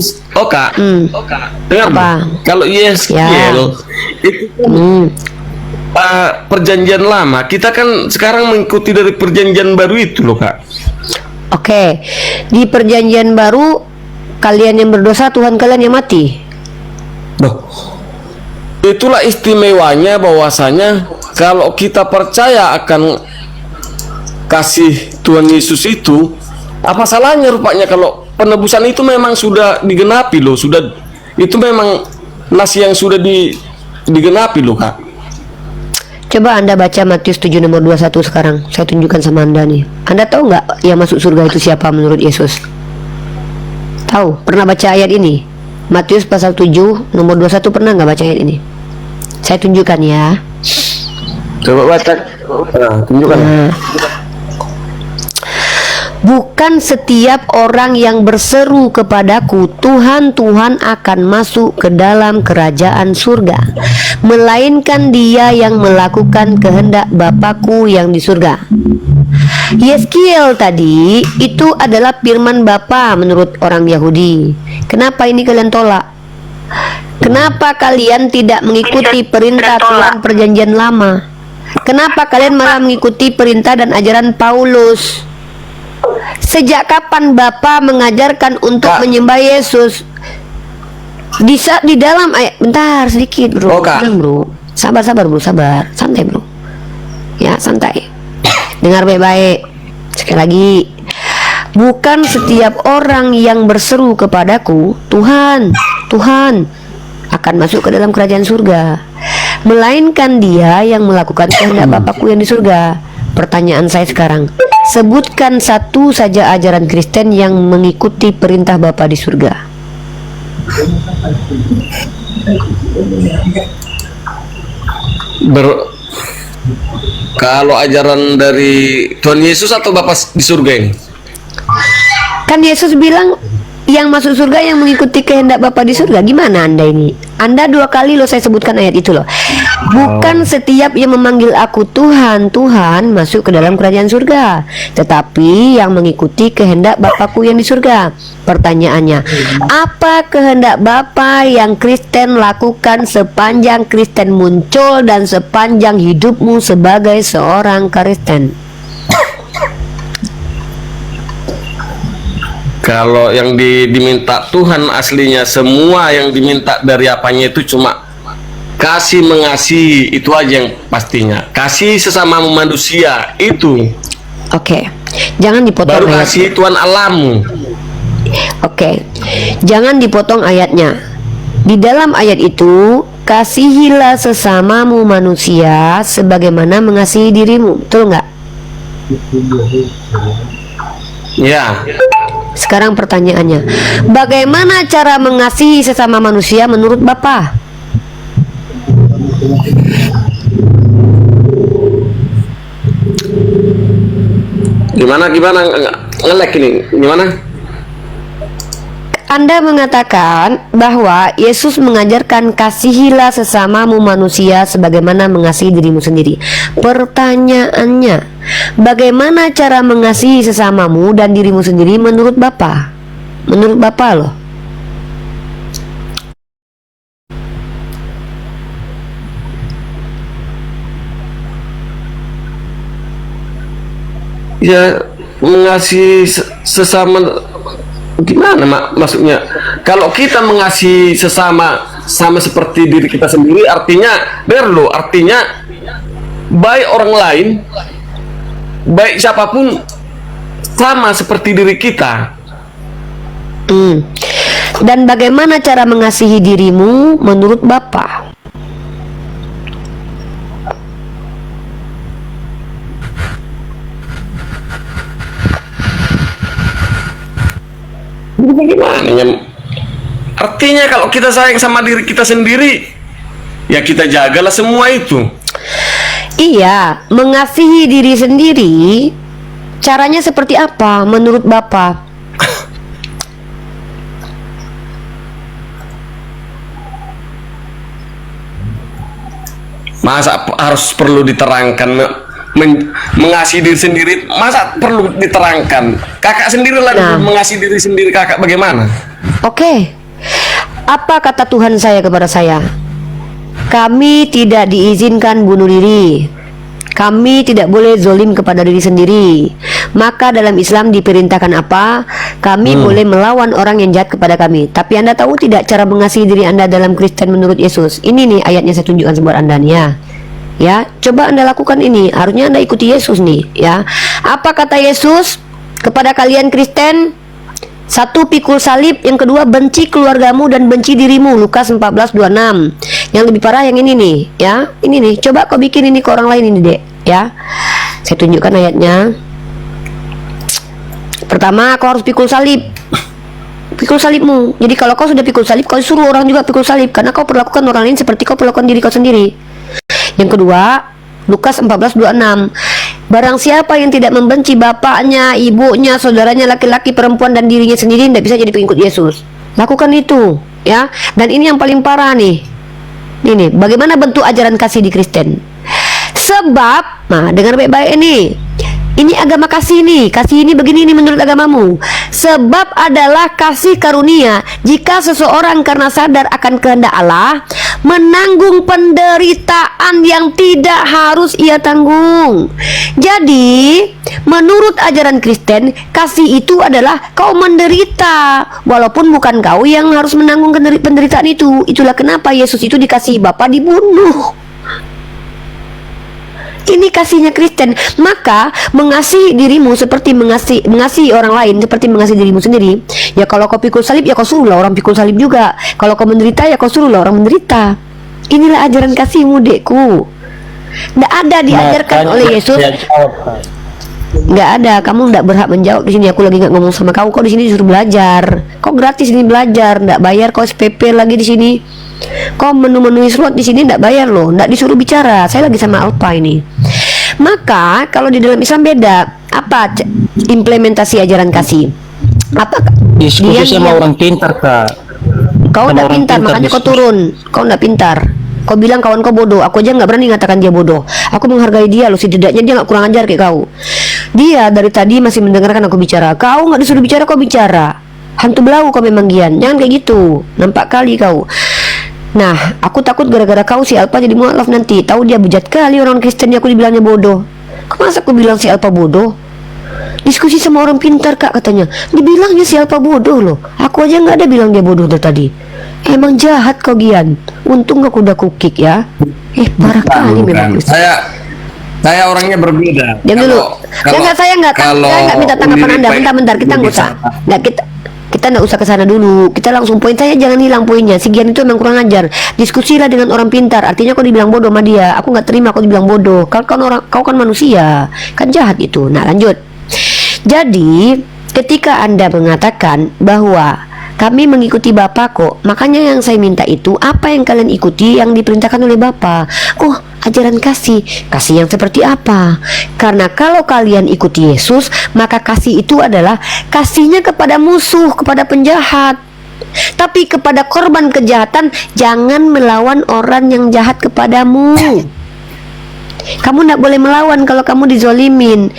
Speaker 2: dengar
Speaker 1: Apa?
Speaker 2: kalau Yeskiel
Speaker 1: Ya.
Speaker 2: itu perjanjian lama, kita kan sekarang mengikuti dari perjanjian baru itu loh Kak.
Speaker 1: Oke, di perjanjian baru kalian yang berdosa, Tuhan kalian yang mati.
Speaker 2: Loh, itulah istimewanya bahwasanya kalau kita percaya akan kasih Tuhan Yesus itu, apa salahnya rupanya kalau penebusan itu memang sudah digenapi loh, sudah itu memang nasi yang sudah digenapi loh Kak.
Speaker 1: Coba Anda baca Matius 7 nomor 21 sekarang. Saya tunjukkan sama Anda nih. Anda tahu nggak yang masuk surga itu siapa menurut Yesus? Tahu? Pernah baca ayat ini? Matius pasal 7 nomor 21, pernah nggak baca ayat ini? Saya tunjukkan ya.
Speaker 2: Coba baca. Tunjukkan.
Speaker 1: Nah, bukan setiap orang yang berseru kepadaku, Tuhan, Tuhan, akan masuk ke dalam kerajaan surga, melainkan dia yang melakukan kehendak Bapakku yang di surga. Yeskiel tadi itu adalah firman Bapa menurut orang Yahudi. Kenapa ini kalian tolak? Kenapa kalian tidak mengikuti perintah Tuhan perjanjian lama? Kenapa kalian malah mengikuti perintah dan ajaran Paulus? Sejak kapan Bapa mengajarkan untuk menyembah Yesus? Di dalam ayat, bentar sedikit bro, tenang bro, sabar bro, santai bro, ya santai, dengar baik-baik. Sekali lagi, bukan setiap orang yang berseru kepadaku, Tuhan, Tuhan, akan masuk ke dalam kerajaan surga, melainkan dia yang melakukan kehendak Bapakku yang di surga. Pertanyaan saya sekarang, sebutkan satu saja ajaran Kristen yang mengikuti perintah Bapa di surga.
Speaker 2: Kalau ajaran dari Tuhan Yesus atau Bapa di surga ini?
Speaker 1: Kan Yesus bilang yang masuk surga yang mengikuti kehendak Bapa di surga. Gimana Anda ini? Anda 2 kali loh saya sebutkan ayat itu loh. Bukan setiap yang memanggil aku Tuhan, Tuhan masuk ke dalam kerajaan surga, tetapi yang mengikuti kehendak Bapakku yang di surga. Pertanyaannya, apa kehendak Bapa yang Kristen lakukan sepanjang Kristen muncul dan sepanjang hidupmu sebagai seorang Kristen?
Speaker 2: Kalau yang diminta Tuhan aslinya, semua yang diminta dari apanya itu cuma kasih mengasihi, itu aja yang pastinya. Kasih sesama manusia itu.
Speaker 1: Oke, jangan dipotong
Speaker 2: Baru
Speaker 1: ayatnya.
Speaker 2: kasih Tuhan alammu.
Speaker 1: Oke, jangan dipotong ayatnya. Di dalam ayat itu, kasihilah sesamamu manusia sebagaimana mengasihi dirimu. Betul nggak?
Speaker 2: Ya.
Speaker 1: Sekarang pertanyaannya, bagaimana cara mengasihi sesama manusia menurut Bapa?
Speaker 2: Gimana ngelek ini? Gimana?
Speaker 1: Anda mengatakan bahwa Yesus mengajarkan kasihilah sesamamu manusia sebagaimana mengasihi dirimu sendiri. Pertanyaannya, bagaimana cara mengasihi sesamamu dan dirimu sendiri menurut Bapa? Menurut Bapa loh.
Speaker 2: Ya, mengasihi sesama. Gimana maksudnya? Kalau kita mengasihi sesama sama seperti diri kita sendiri, artinya artinya baik orang lain, baik siapapun sama seperti diri kita.
Speaker 1: Dan bagaimana cara mengasihi dirimu menurut Bapa?
Speaker 2: Bagaimana? Artinya kalau kita sayang sama diri kita sendiri, ya kita jagalah semua itu.
Speaker 1: Iya, mengasihi diri sendiri caranya seperti apa menurut Bapak?
Speaker 2: Masa harus perlu diterangkan mengasihi diri sendiri? Masa perlu diterangkan? Kakak sendirilah mengasihi diri sendiri. Kakak bagaimana?
Speaker 1: Oke. Apa kata Tuhan saya kepada saya? Kami tidak diizinkan bunuh diri. Kami tidak boleh zolim kepada diri sendiri. Maka dalam Islam diperintahkan apa? Kami boleh melawan orang yang jahat kepada kami. Tapi Anda tahu tidak cara mengasihi diri Anda dalam Kristen menurut Yesus? Ini nih ayatnya saya tunjukkan buat Anda nih ya. Ya, coba Anda lakukan ini. Harusnya Anda ikuti Yesus nih ya. Apa kata Yesus kepada kalian Kristen? Satu, pikul salib. Yang kedua, benci keluargamu dan benci dirimu. Lukas 14:26. Yang lebih parah yang ini nih, ya. Ini nih, coba kau bikin ini ke orang lain ini, Dek, ya. Saya tunjukkan ayatnya. Pertama, kau harus pikul salib. Pikul salibmu. Jadi kalau kau sudah pikul salib, kau suruh orang juga pikul salib, karena kau perlakukan orang lain seperti kau perlakukan diri kau sendiri. Yang kedua, Lukas 14:26. Barang siapa yang tidak membenci bapaknya, ibunya, saudaranya, laki-laki, perempuan, dan dirinya sendiri, tidak bisa jadi pengikut Yesus. Lakukan itu, ya. Dan ini yang paling parah nih. Ini bagaimana bentuk ajaran kasih di Kristen. Sebab, nah, dengar baik-baik ini. Ini agama kasih nih. Kasih ini begini nih menurut agamamu. Sebab adalah kasih karunia jika seseorang karena sadar akan kehendak Allah menanggung penderitaan yang tidak harus ia tanggung. Jadi, menurut ajaran Kristen, kasih itu adalah kau menderita walaupun bukan kau yang harus menanggung penderitaan itu. Itulah kenapa Yesus itu dikasihi Bapa dibunuh. Ini kasihnya Kristen. Maka mengasihi dirimu seperti mengasihi orang lain seperti mengasihi dirimu sendiri. Ya kalau kau pikul salib, ya kau suruhlah orang pikul salib juga. Kalau kau menderita, ya kau suruhlah orang menderita. Inilah ajaran kasihmu, Dekku. Tidak ada diajarkan oleh Yesus. Nggak ada. Kamu nggak berhak menjawab di sini. Aku lagi nggak ngomong sama kau. Kau di sini disuruh belajar. Kau gratis ini belajar, nggak bayar. Kau SPP lagi di sini. Kau memenuhi slot di sini nggak bayar loh, nggak disuruh bicara. Saya lagi sama Alpa ini. Maka kalau di dalam Islam beda. Apa implementasi ajaran kasih? Apa?
Speaker 6: Diskusi sama orang pintar, Kak.
Speaker 1: Kau nggak pintar, makanya kau turun. Kau nggak pintar. Kau bilang kawan kau bodoh. Aku aja nggak berani ngatakan dia bodoh. Aku menghargai dia loh. Setidaknya dia nggak kurang ajar kayak kau. Dia dari tadi masih mendengarkan aku bicara. Kau nggak disuruh bicara, kau bicara. Hantu belau kau memang Gian. Jangan kayak gitu. Nampak kali kau. Nah, aku takut gara-gara kau si Alpa jadi mualaf nanti. Tahu dia bejat kali orang Kristen, aku dibilangnya bodoh. Masa aku bilang si Alpa bodoh? Diskusi sama orang pintar, Kak, katanya. Dibilangnya si Alpa bodoh loh. Aku aja nggak ada bilang dia bodoh dari tadi. Emang jahat kau Gian. Untung aku udah kukik ya. Parah kali memang.
Speaker 2: Saya orangnya berbeda.
Speaker 1: Diam dulu. Saya nggak minta tanggapan Anda. Bentar, kita nggak usah. Kita nggak usah ke sana dulu. Kita langsung poin saya, jangan hilang poinnya. Si Gian itu memang kurang ajar. Diskusilah dengan orang pintar. Artinya kau dibilang bodoh sama dia. Aku nggak terima kau dibilang bodoh. Kau kan manusia. Kan jahat itu. Nah, lanjut. Jadi, ketika Anda mengatakan bahwa kami mengikuti Bapak kok, makanya yang saya minta itu apa yang kalian ikuti yang diperintahkan oleh Bapak. Oh, ajaran kasih. Kasih yang seperti apa? Karena kalau kalian ikuti Yesus, maka kasih itu adalah kasihnya kepada musuh, kepada penjahat. Tapi kepada korban kejahatan, jangan melawan orang yang jahat kepadamu. Kamu tidak boleh melawan kalau kamu dizolimin,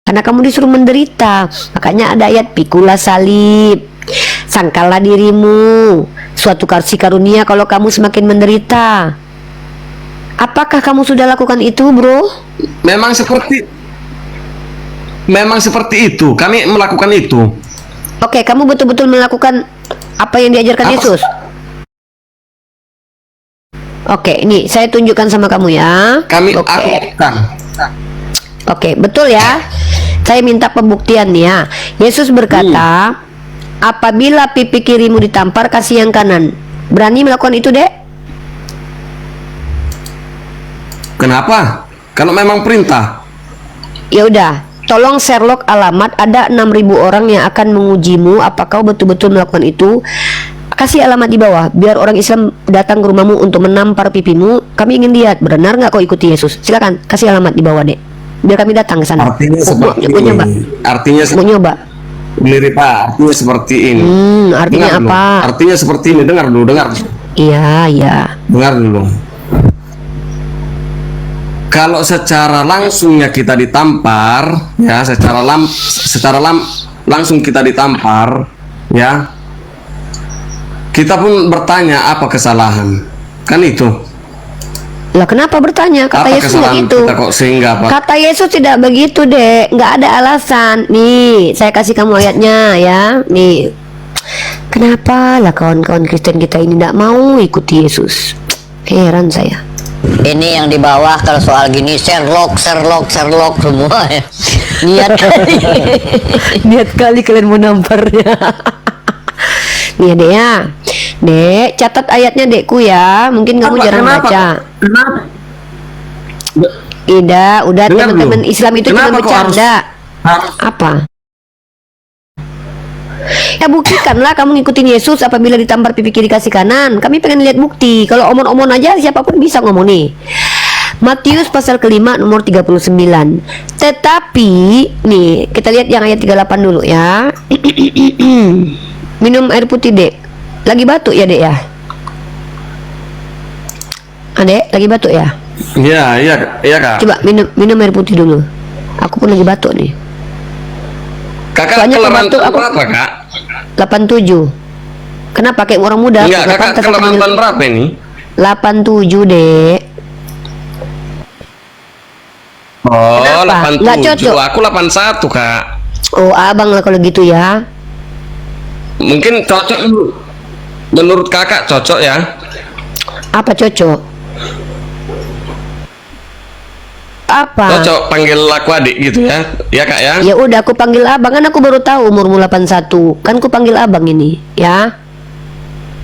Speaker 1: karena kamu disuruh menderita. Makanya ada ayat pikulah salib. Sangkalah dirimu suatu kasih karunia kalau kamu semakin menderita. Apakah kamu sudah lakukan itu, bro?
Speaker 2: Memang seperti itu. Kami melakukan itu.
Speaker 1: Oke, kamu betul-betul melakukan apa yang diajarkan Yesus. Oke, ini saya tunjukkan sama kamu ya.
Speaker 2: Kami
Speaker 1: Oke.
Speaker 2: lakukan.
Speaker 1: Oke, betul ya. Saya minta pembuktian ya. Yesus berkata, apabila pipi kirimu ditampar, kasih yang kanan. Berani melakukan itu, Dek?
Speaker 2: Kenapa? Kalau memang perintah.
Speaker 1: Ya udah, tolong Sherlock alamat. Ada 6.000 orang yang akan mengujimu apakah kau betul-betul melakukan itu. Kasih alamat di bawah, biar orang Islam datang ke rumahmu untuk menampar pipimu. Kami ingin lihat benar nggak kau ikuti Yesus. Silakan kasih alamat di bawah, Dek. Biar kami datang ke sana.
Speaker 2: Artinya seperti
Speaker 1: mau nyoba.
Speaker 2: ini. Artinya
Speaker 1: Mau nyoba.
Speaker 2: Mirip Pak. Artinya seperti ini.
Speaker 1: Artinya
Speaker 2: Dengar
Speaker 1: apa?
Speaker 2: Dulu. Artinya seperti ini. Dengar dulu.
Speaker 1: Iya.
Speaker 2: Dengar dulu. Kalau secara langsungnya kita ditampar, ya, langsung kita ditampar, ya, kita pun bertanya apa kesalahan, kan itu.
Speaker 1: Lah kenapa bertanya? Kata
Speaker 2: Apa
Speaker 1: Yesus tidak
Speaker 2: kesalahan
Speaker 1: gitu.
Speaker 2: kita kok sehingga Pak?
Speaker 1: Kata Yesus tidak begitu, Dek. Nggak ada alasan. Nih, saya kasih kamu ayatnya ya. Nih. Kenapa lah kawan-kawan Kristen kita ini tidak mau ikuti Yesus? Heran saya.
Speaker 8: Ini yang di bawah kalau soal gini Sherlock semua ya. Niat kali.
Speaker 1: Niat kali kalian mau namparnya. Nih ya, Dek ya. Dek, catat ayatnya Dekku ya. Mungkin kamu jarang baca.
Speaker 2: Kenapa?
Speaker 1: Ida, udah
Speaker 2: Dengar
Speaker 1: teman-teman
Speaker 2: dulu.
Speaker 1: Islam itu cuma
Speaker 2: Kenapa kok
Speaker 1: bercanda. Apa? Ya buktikanlah kamu ngikutin Yesus apabila ditampar pipi kiri kasih kanan. Kami pengen lihat bukti. Kalau omong-omong aja siapapun bisa ngomong nih. Matius pasal kelima nomor 39. Tetapi nih kita lihat yang ayat 38 dulu ya. Minum air putih, Dek. Lagi batuk ya, Dek ya? Adek, lagi batuk ya?
Speaker 2: Iya Kak.
Speaker 1: Coba minum air putih dulu. Aku pun lagi batuk nih.
Speaker 2: Kakak
Speaker 1: Soalnya
Speaker 2: keleran
Speaker 1: batuk aku
Speaker 2: berapa Kak?
Speaker 1: 87. Kenapa kayak orang muda?
Speaker 2: Enggak,
Speaker 1: Nggak
Speaker 2: Kakak
Speaker 1: pantas aku
Speaker 2: keleran
Speaker 1: panggil-
Speaker 2: tahun berapa ini?
Speaker 1: 87, Dek.
Speaker 2: Oh,
Speaker 1: Kenapa? Nggak
Speaker 2: 87.
Speaker 1: cocok.
Speaker 2: Aku 81 Kak.
Speaker 1: Oh, abang lah kalau gitu ya.
Speaker 2: Mungkin cocok dulu. Menurut Kakak cocok ya?
Speaker 1: Apa cocok? Apa?
Speaker 2: Cocok panggil aku adik gitu ya? Ya Kak ya?
Speaker 1: Ya udah aku panggil abang, kan aku baru tahu umurmu 81. Kan aku panggil abang ini, ya.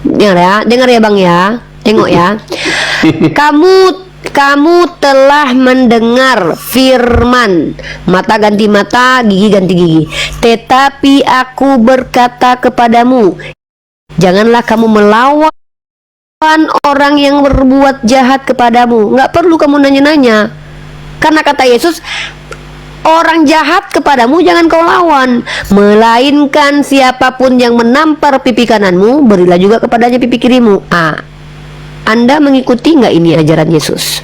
Speaker 1: Dengar ya Bang ya. Tengok ya. Kamu telah mendengar firman, mata ganti mata, gigi ganti gigi. Tetapi aku berkata kepadamu, janganlah kamu melawan orang yang berbuat jahat kepadamu. Nggak perlu kamu nanya-nanya. Karena kata Yesus, orang jahat kepadamu jangan kau lawan, melainkan siapapun yang menampar pipi kananmu, berilah juga kepadanya pipi kirimu. Anda mengikuti nggak ini ajaran Yesus?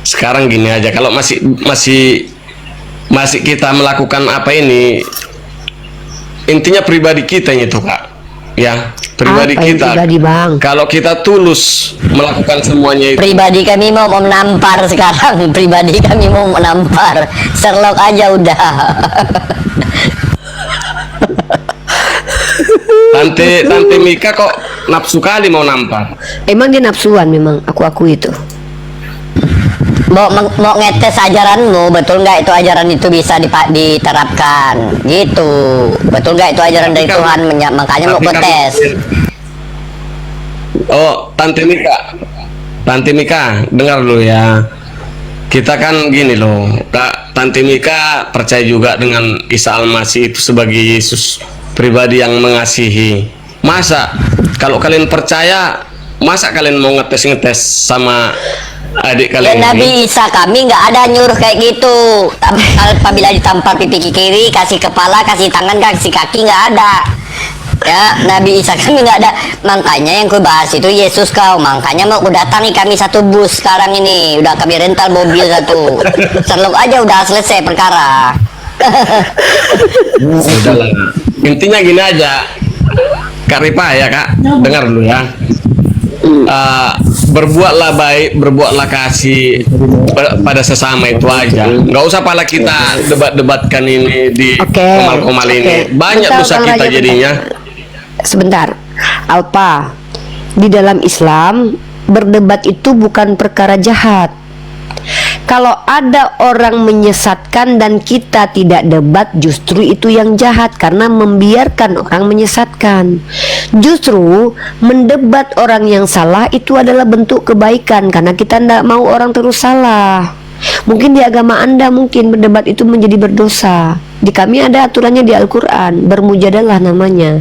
Speaker 2: Sekarang gini aja, kalau masih kita melakukan apa ini, intinya pribadi kita itu Kak. Ya, pribadi
Speaker 1: Apa yang
Speaker 2: kita.
Speaker 1: pribadi, Bang?
Speaker 2: Kalau kita tulus melakukan semuanya itu,
Speaker 8: Pribadi kami mau menampar sekarang. Pribadi kami mau menampar. Sherlock aja udah.
Speaker 2: Tante Mika kok nafsu kali mau nampar.
Speaker 1: Emang dia nafsuan memang, aku itu.
Speaker 8: Mau ngetes ajaranmu, betul nggak itu ajaran itu bisa diterapkan gitu, betul nggak itu ajaran dari
Speaker 2: Tapi kan-
Speaker 8: Tuhan, makanya mau
Speaker 2: tapi kan-
Speaker 8: tes.
Speaker 2: Oh, Tante Mika, dengar dulu ya. Kita kan gini loh, Kak. Tante Mika percaya juga dengan Isa Al-Masih itu sebagai Yesus pribadi yang mengasihi. Masa kalau kalian percaya, masa kalian mau ngetes sama adik
Speaker 8: Ya
Speaker 2: kalian ini?
Speaker 8: Nabi Isa kami nggak ada nyuruh kayak gitu. Apabila ditampar pipi kiri, kasih kepala, kasih tangan, kasih kaki, nggak ada. Ya Nabi Isa kami nggak ada. Makanya yang ku bahas itu Yesus kau. Makanya mau ku datangi kami satu bus sekarang ini. Udah kami rental mobil satu. Sherlock aja udah selesai perkara.
Speaker 2: Sudahlah. Intinya gini aja, Kak Ripa ya Kak, dengar dulu ya. Berbuatlah baik, berbuatlah kasih pada sesama itu aja. Nggak usah pala kita debat-debatkan ini di
Speaker 1: Oke,
Speaker 2: komal-komal
Speaker 1: oke.
Speaker 2: ini. Banyak
Speaker 1: Bentar,
Speaker 2: dosa
Speaker 1: Bang
Speaker 2: kita
Speaker 1: Raja,
Speaker 2: jadinya.
Speaker 1: Sebentar, Alpa. Di dalam Islam, berdebat itu bukan perkara jahat. Kalau ada orang menyesatkan dan kita tidak debat, justru itu yang jahat karena membiarkan orang menyesatkan. Justru mendebat orang yang salah itu adalah bentuk kebaikan karena kita tidak mau orang terus salah. Mungkin di agama Anda mungkin berdebat itu menjadi berdosa. Di kami ada aturannya di Al-Quran, bermujadalah namanya.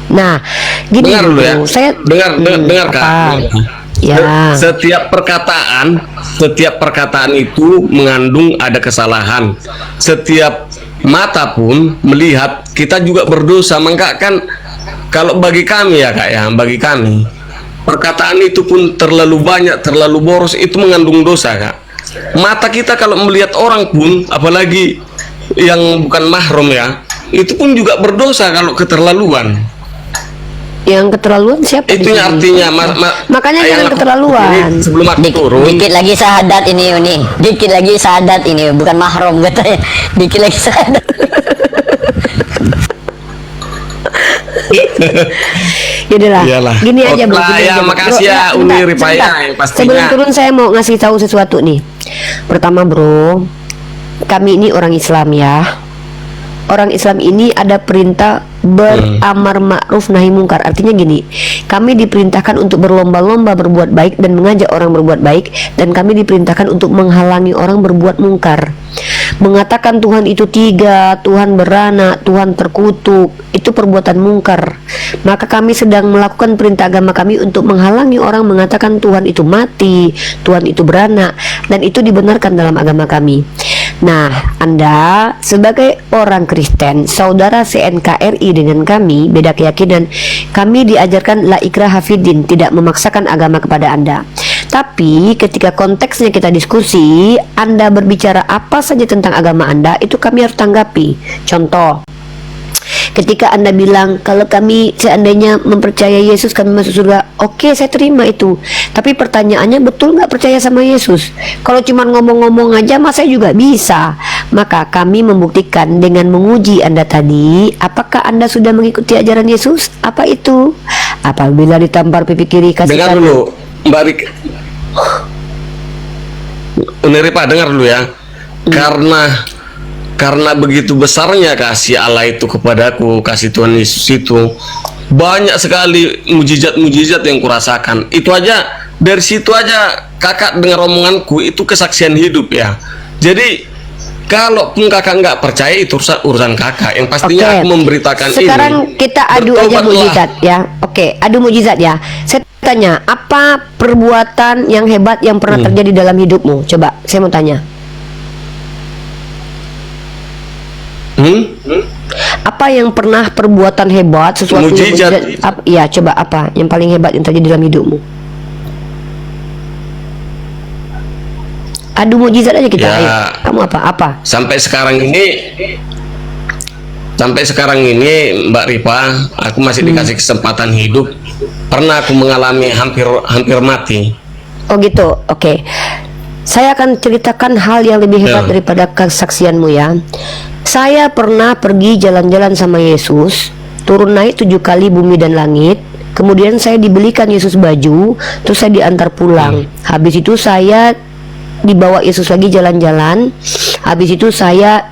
Speaker 1: Nah, gini
Speaker 2: Dengar dulu ya.
Speaker 1: Saya
Speaker 2: Dengar Kak.
Speaker 1: apa? Ya.
Speaker 2: Setiap perkataan itu mengandung ada kesalahan. Setiap mata pun melihat, kita juga berdosa. Maka kan kalau bagi kami ya Kak ya, bagi kami perkataan itu pun terlalu banyak, terlalu boros, itu mengandung dosa Kak. Mata kita kalau melihat orang pun, apalagi yang bukan mahram ya, itu pun juga berdosa kalau keterlaluan.
Speaker 1: Yang keterlaluan siapa? di
Speaker 2: Itu
Speaker 1: sini?
Speaker 2: artinya
Speaker 1: Makanya
Speaker 2: yang
Speaker 1: jangan
Speaker 2: aku-
Speaker 1: keterlaluan.
Speaker 2: ini sebelum aku turun,
Speaker 8: Dikit lagi syahadat ini. Dikit lagi syahadat ini, bukan mahram katanya. Dikit lagi syahadat.
Speaker 1: Ya Yaudah lah.
Speaker 2: Iyalah.
Speaker 1: Gini aja
Speaker 2: Oke
Speaker 1: bro.
Speaker 2: lah,
Speaker 1: Gini
Speaker 2: ya,
Speaker 1: aja, Bro.
Speaker 2: makasih
Speaker 1: Bro,
Speaker 2: ya, Uni
Speaker 1: bentar,
Speaker 2: Ripaya,
Speaker 1: sebentar.
Speaker 2: yang pastinya.
Speaker 1: Sebelum turun saya mau ngasih tahu sesuatu nih. Pertama bro, kami ini orang Islam ya. Orang Islam ini ada perintah beramar ma'ruf nahi mungkar. Artinya gini, kami diperintahkan untuk berlomba-lomba berbuat baik dan mengajak orang berbuat baik, dan kami diperintahkan untuk menghalangi orang berbuat mungkar. Mengatakan Tuhan itu tiga, Tuhan beranak, Tuhan terkutuk, itu perbuatan mungkar. Maka kami sedang melakukan perintah agama kami untuk menghalangi orang mengatakan Tuhan itu mati, Tuhan itu beranak, dan itu dibenarkan dalam agama kami. Nah, Anda sebagai orang Kristen, saudara CNKRI dengan kami, beda keyakinan, kami diajarkan la ikraha fiddin, tidak memaksakan agama kepada Anda. Tapi ketika konteksnya kita diskusi, Anda berbicara apa saja tentang agama Anda, itu kami harus tanggapi. Contoh, ketika Anda bilang kalau kami seandainya mempercayai Yesus kami masuk surga, oke, saya terima itu. Tapi pertanyaannya, betul nggak percaya sama Yesus? Kalau cuma ngomong-ngomong aja masa juga bisa. Maka kami membuktikan dengan menguji Anda tadi, apakah Anda sudah mengikuti ajaran Yesus? Apa itu? Apabila ditampar pipi kiri kasih
Speaker 2: Dengar
Speaker 1: kanan.
Speaker 2: dulu, Mbak Rik. Uni Ripa, dengar dulu ya. Karena begitu besarnya kasih Allah itu kepadaku, kasih Tuhan Yesus itu, banyak sekali mujizat-mujizat yang kurasakan. Itu aja, dari situ aja kakak dengar omonganku itu kesaksian hidup ya. Jadi kalaupun kakak nggak percaya itu urusan kakak. Yang pastinya
Speaker 1: Oke.
Speaker 2: aku memberitakan
Speaker 1: Sekarang
Speaker 2: ini.
Speaker 1: kita adu aja
Speaker 2: Bertobatlah.
Speaker 1: mujizat ya. Oke, adu mujizat ya. Saya tanya, apa perbuatan yang hebat yang pernah terjadi dalam hidupmu? Coba, saya mau tanya. Apa yang pernah perbuatan hebat, sesuatu
Speaker 2: Mujizat.
Speaker 1: yang iya, coba apa yang paling hebat yang terjadi dalam hidupmu? Adu mujizat aja kita.
Speaker 2: Ya.
Speaker 1: Ayo. Kamu apa?
Speaker 2: Sampai sekarang ini Mbak Ripa, aku masih dikasih kesempatan hidup. Pernah aku mengalami hampir mati.
Speaker 1: Oh gitu, oke. Saya akan ceritakan hal yang lebih hebat
Speaker 2: Ya.
Speaker 1: daripada kesaksianmu ya. Saya pernah pergi jalan-jalan sama Yesus, turun naik 7 kali bumi dan langit. Kemudian saya dibelikan Yesus baju, terus saya diantar pulang. Habis itu saya dibawa Yesus lagi jalan-jalan. Habis itu saya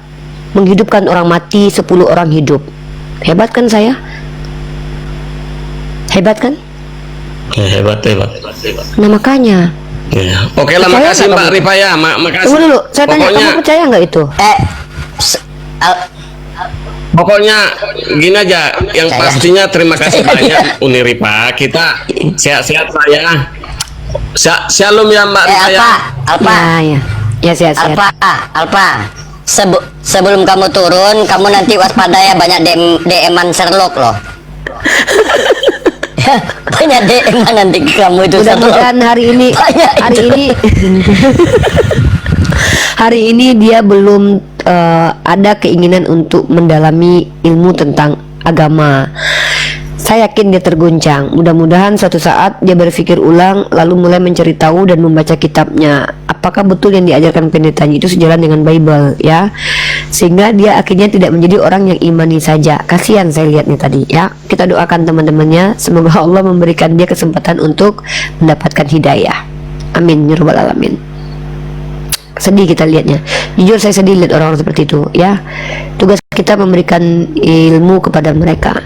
Speaker 1: menghidupkan orang mati, 10 orang hidup. Hebat kan saya? Hebat kan?
Speaker 2: Ya, hebat.
Speaker 1: Nah makanya.
Speaker 2: Ya. Oke lah,
Speaker 1: Percaya
Speaker 2: makasih
Speaker 1: nggak
Speaker 2: Mbak
Speaker 1: kamu?
Speaker 2: Ripa ya. Makasih.
Speaker 1: Tunggu dulu, saya tanya,
Speaker 2: Pokoknya-
Speaker 1: kamu percaya nggak itu?
Speaker 2: Pokoknya gini aja, yang pastinya terima kasih banyak Uni Ripa. Kita sehat-sehat lah ya. Shalom ya Mbak Ripa ya.
Speaker 8: Alpa,
Speaker 1: Ya sehat-sehat.
Speaker 8: Alpa. Sebelum kamu turun, kamu nanti waspada ya, banyak DM-an Sherlock loh. Banyak DM-an nanti ke kamu itu.
Speaker 1: Mudah-mudahan hari ini
Speaker 8: Banyak itu.
Speaker 1: hari ini dia belum ada keinginan untuk mendalami ilmu tentang agama. Saya yakin dia terguncang. Mudah-mudahan suatu saat dia berpikir ulang, lalu mulai mencari tahu dan membaca kitabnya. Apakah betul yang diajarkan pendetanya itu sejalan dengan Bible ya? Sehingga dia akhirnya tidak menjadi orang yang imani saja. Kasihan saya lihatnya tadi ya. Kita doakan teman-temannya, semoga Allah memberikan dia kesempatan untuk mendapatkan hidayah. Amin ya rabbal alamin. Sedih kita lihatnya. Jujur saya sedih lihat orang-orang seperti itu ya. Tugas kita memberikan ilmu kepada mereka.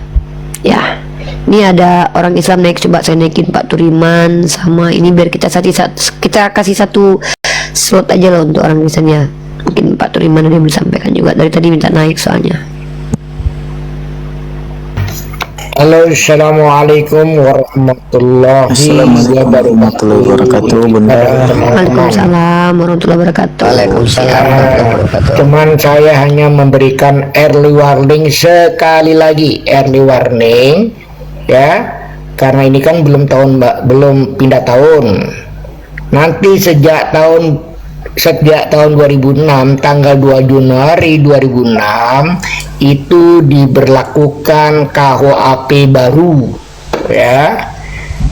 Speaker 1: Ya. Ini ada orang Islam naik, coba saya naikin Pak Turiman sama ini biar kita kasih satu slot aja loh untuk orang Kristennya. Mungkin Pak Turiman ada yang disampaikan juga, dari tadi minta naik soalnya.
Speaker 6: Halo, assalamualaikum warahmatullahi wabarakatuh.
Speaker 1: Waalaikumsalam warahmatullahi wabarakatuh.
Speaker 6: Cuman saya hanya memberikan early warning sekali lagi, early warning ya, karena ini kan belum pindah tahun. Nanti sejak tahun 2006 tanggal 2 Januari 2006 itu diberlakukan KUHP baru ya,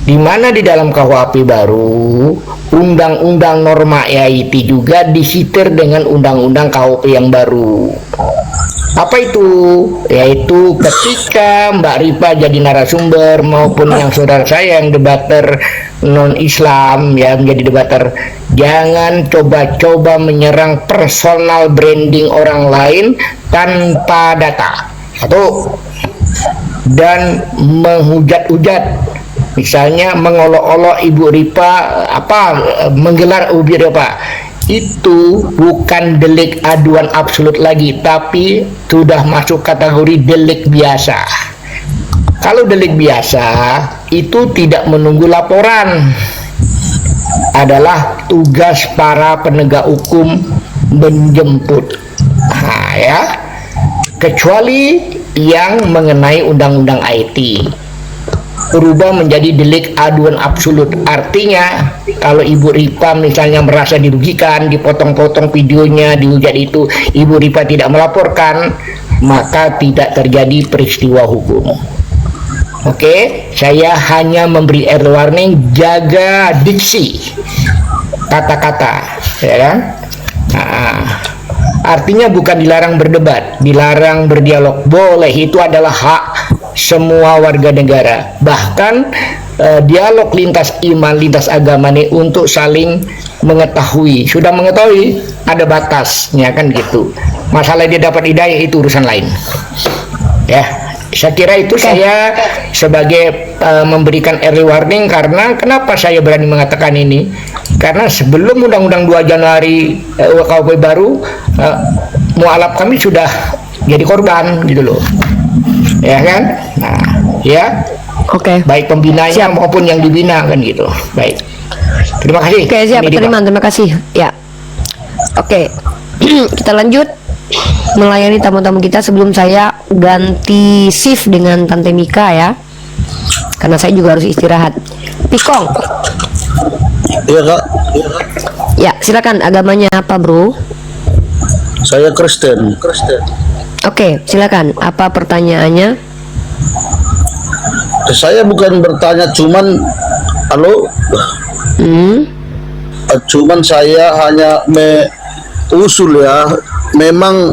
Speaker 6: dimana di dalam KUHP baru undang-undang norma IT juga disitir dengan undang-undang KUHP yang baru. Apa itu? Yaitu ketika Mbak Ripa jadi narasumber maupun yang saudara saya yang debater non-Islam ya menjadi debater, jangan coba-coba menyerang personal branding orang lain tanpa data. Satu, dan menghujat-hujat, misalnya mengolok-olok Ibu Ripa menggelar Ibu Ripa, itu bukan delik aduan absolut lagi, tapi sudah masuk kategori delik biasa. Kalau delik biasa itu tidak menunggu laporan, adalah tugas para penegak hukum menjemput. Nah, ya, kecuali yang mengenai undang-undang IT berubah menjadi delik aduan absolut. Artinya kalau Ibu Ripa misalnya merasa dirugikan, dipotong-potong videonya, dihujat itu, Ibu Ripa tidak melaporkan, maka tidak terjadi peristiwa hukum. Oke, saya hanya memberi early warning, jaga diksi kata-kata, ya kan? Nah, artinya bukan dilarang berdebat, dilarang berdialog, boleh, itu adalah hak semua warga negara. Bahkan dialog lintas iman, lintas agama nih untuk saling mengetahui, sudah mengetahui ada batasnya kan gitu. Masalah dia dapat hidayah itu urusan lain. Ya, saya kira itu saya sebagai memberikan early warning. Karena kenapa saya berani mengatakan ini? Karena sebelum Undang-Undang 2 Januari KUHP baru, mualaf kami sudah jadi korban gitu loh. Ya kan? Nah, ya.
Speaker 1: Oke.
Speaker 6: Baik pembinanya maupun yang dibina kan gitu. Baik. Terima kasih.
Speaker 1: Oke, siap, terima kasih. Ya. Oke. Kita lanjut melayani tamu-tamu kita. Sebelum saya ganti shift dengan Tante Mika ya. Karena saya juga harus istirahat. Pikong.
Speaker 9: Iya kak.
Speaker 1: Ya, silakan, agamanya apa, Bro?
Speaker 9: Saya Kristen.
Speaker 1: Oke, silakan. Apa pertanyaannya?
Speaker 9: Saya bukan bertanya, cuman cuman saya hanya usul ya. Memang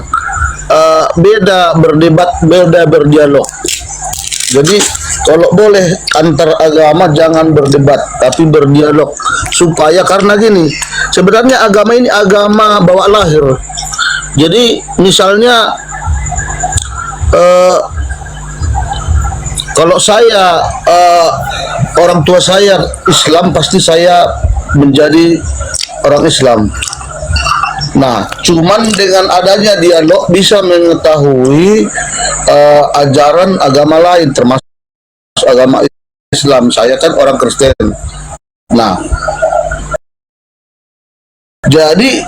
Speaker 9: beda berdebat, beda berdialog. Jadi kalau boleh antar agama jangan berdebat, tapi berdialog. Supaya karena gini, sebenarnya agama ini agama bawa lahir. Jadi misalnya kalau saya orang tua saya Islam, pasti saya menjadi orang Islam. Nah, cuman dengan adanya dialog bisa mengetahui ajaran agama lain, termasuk agama Islam. Saya kan orang Kristen. Nah, jadi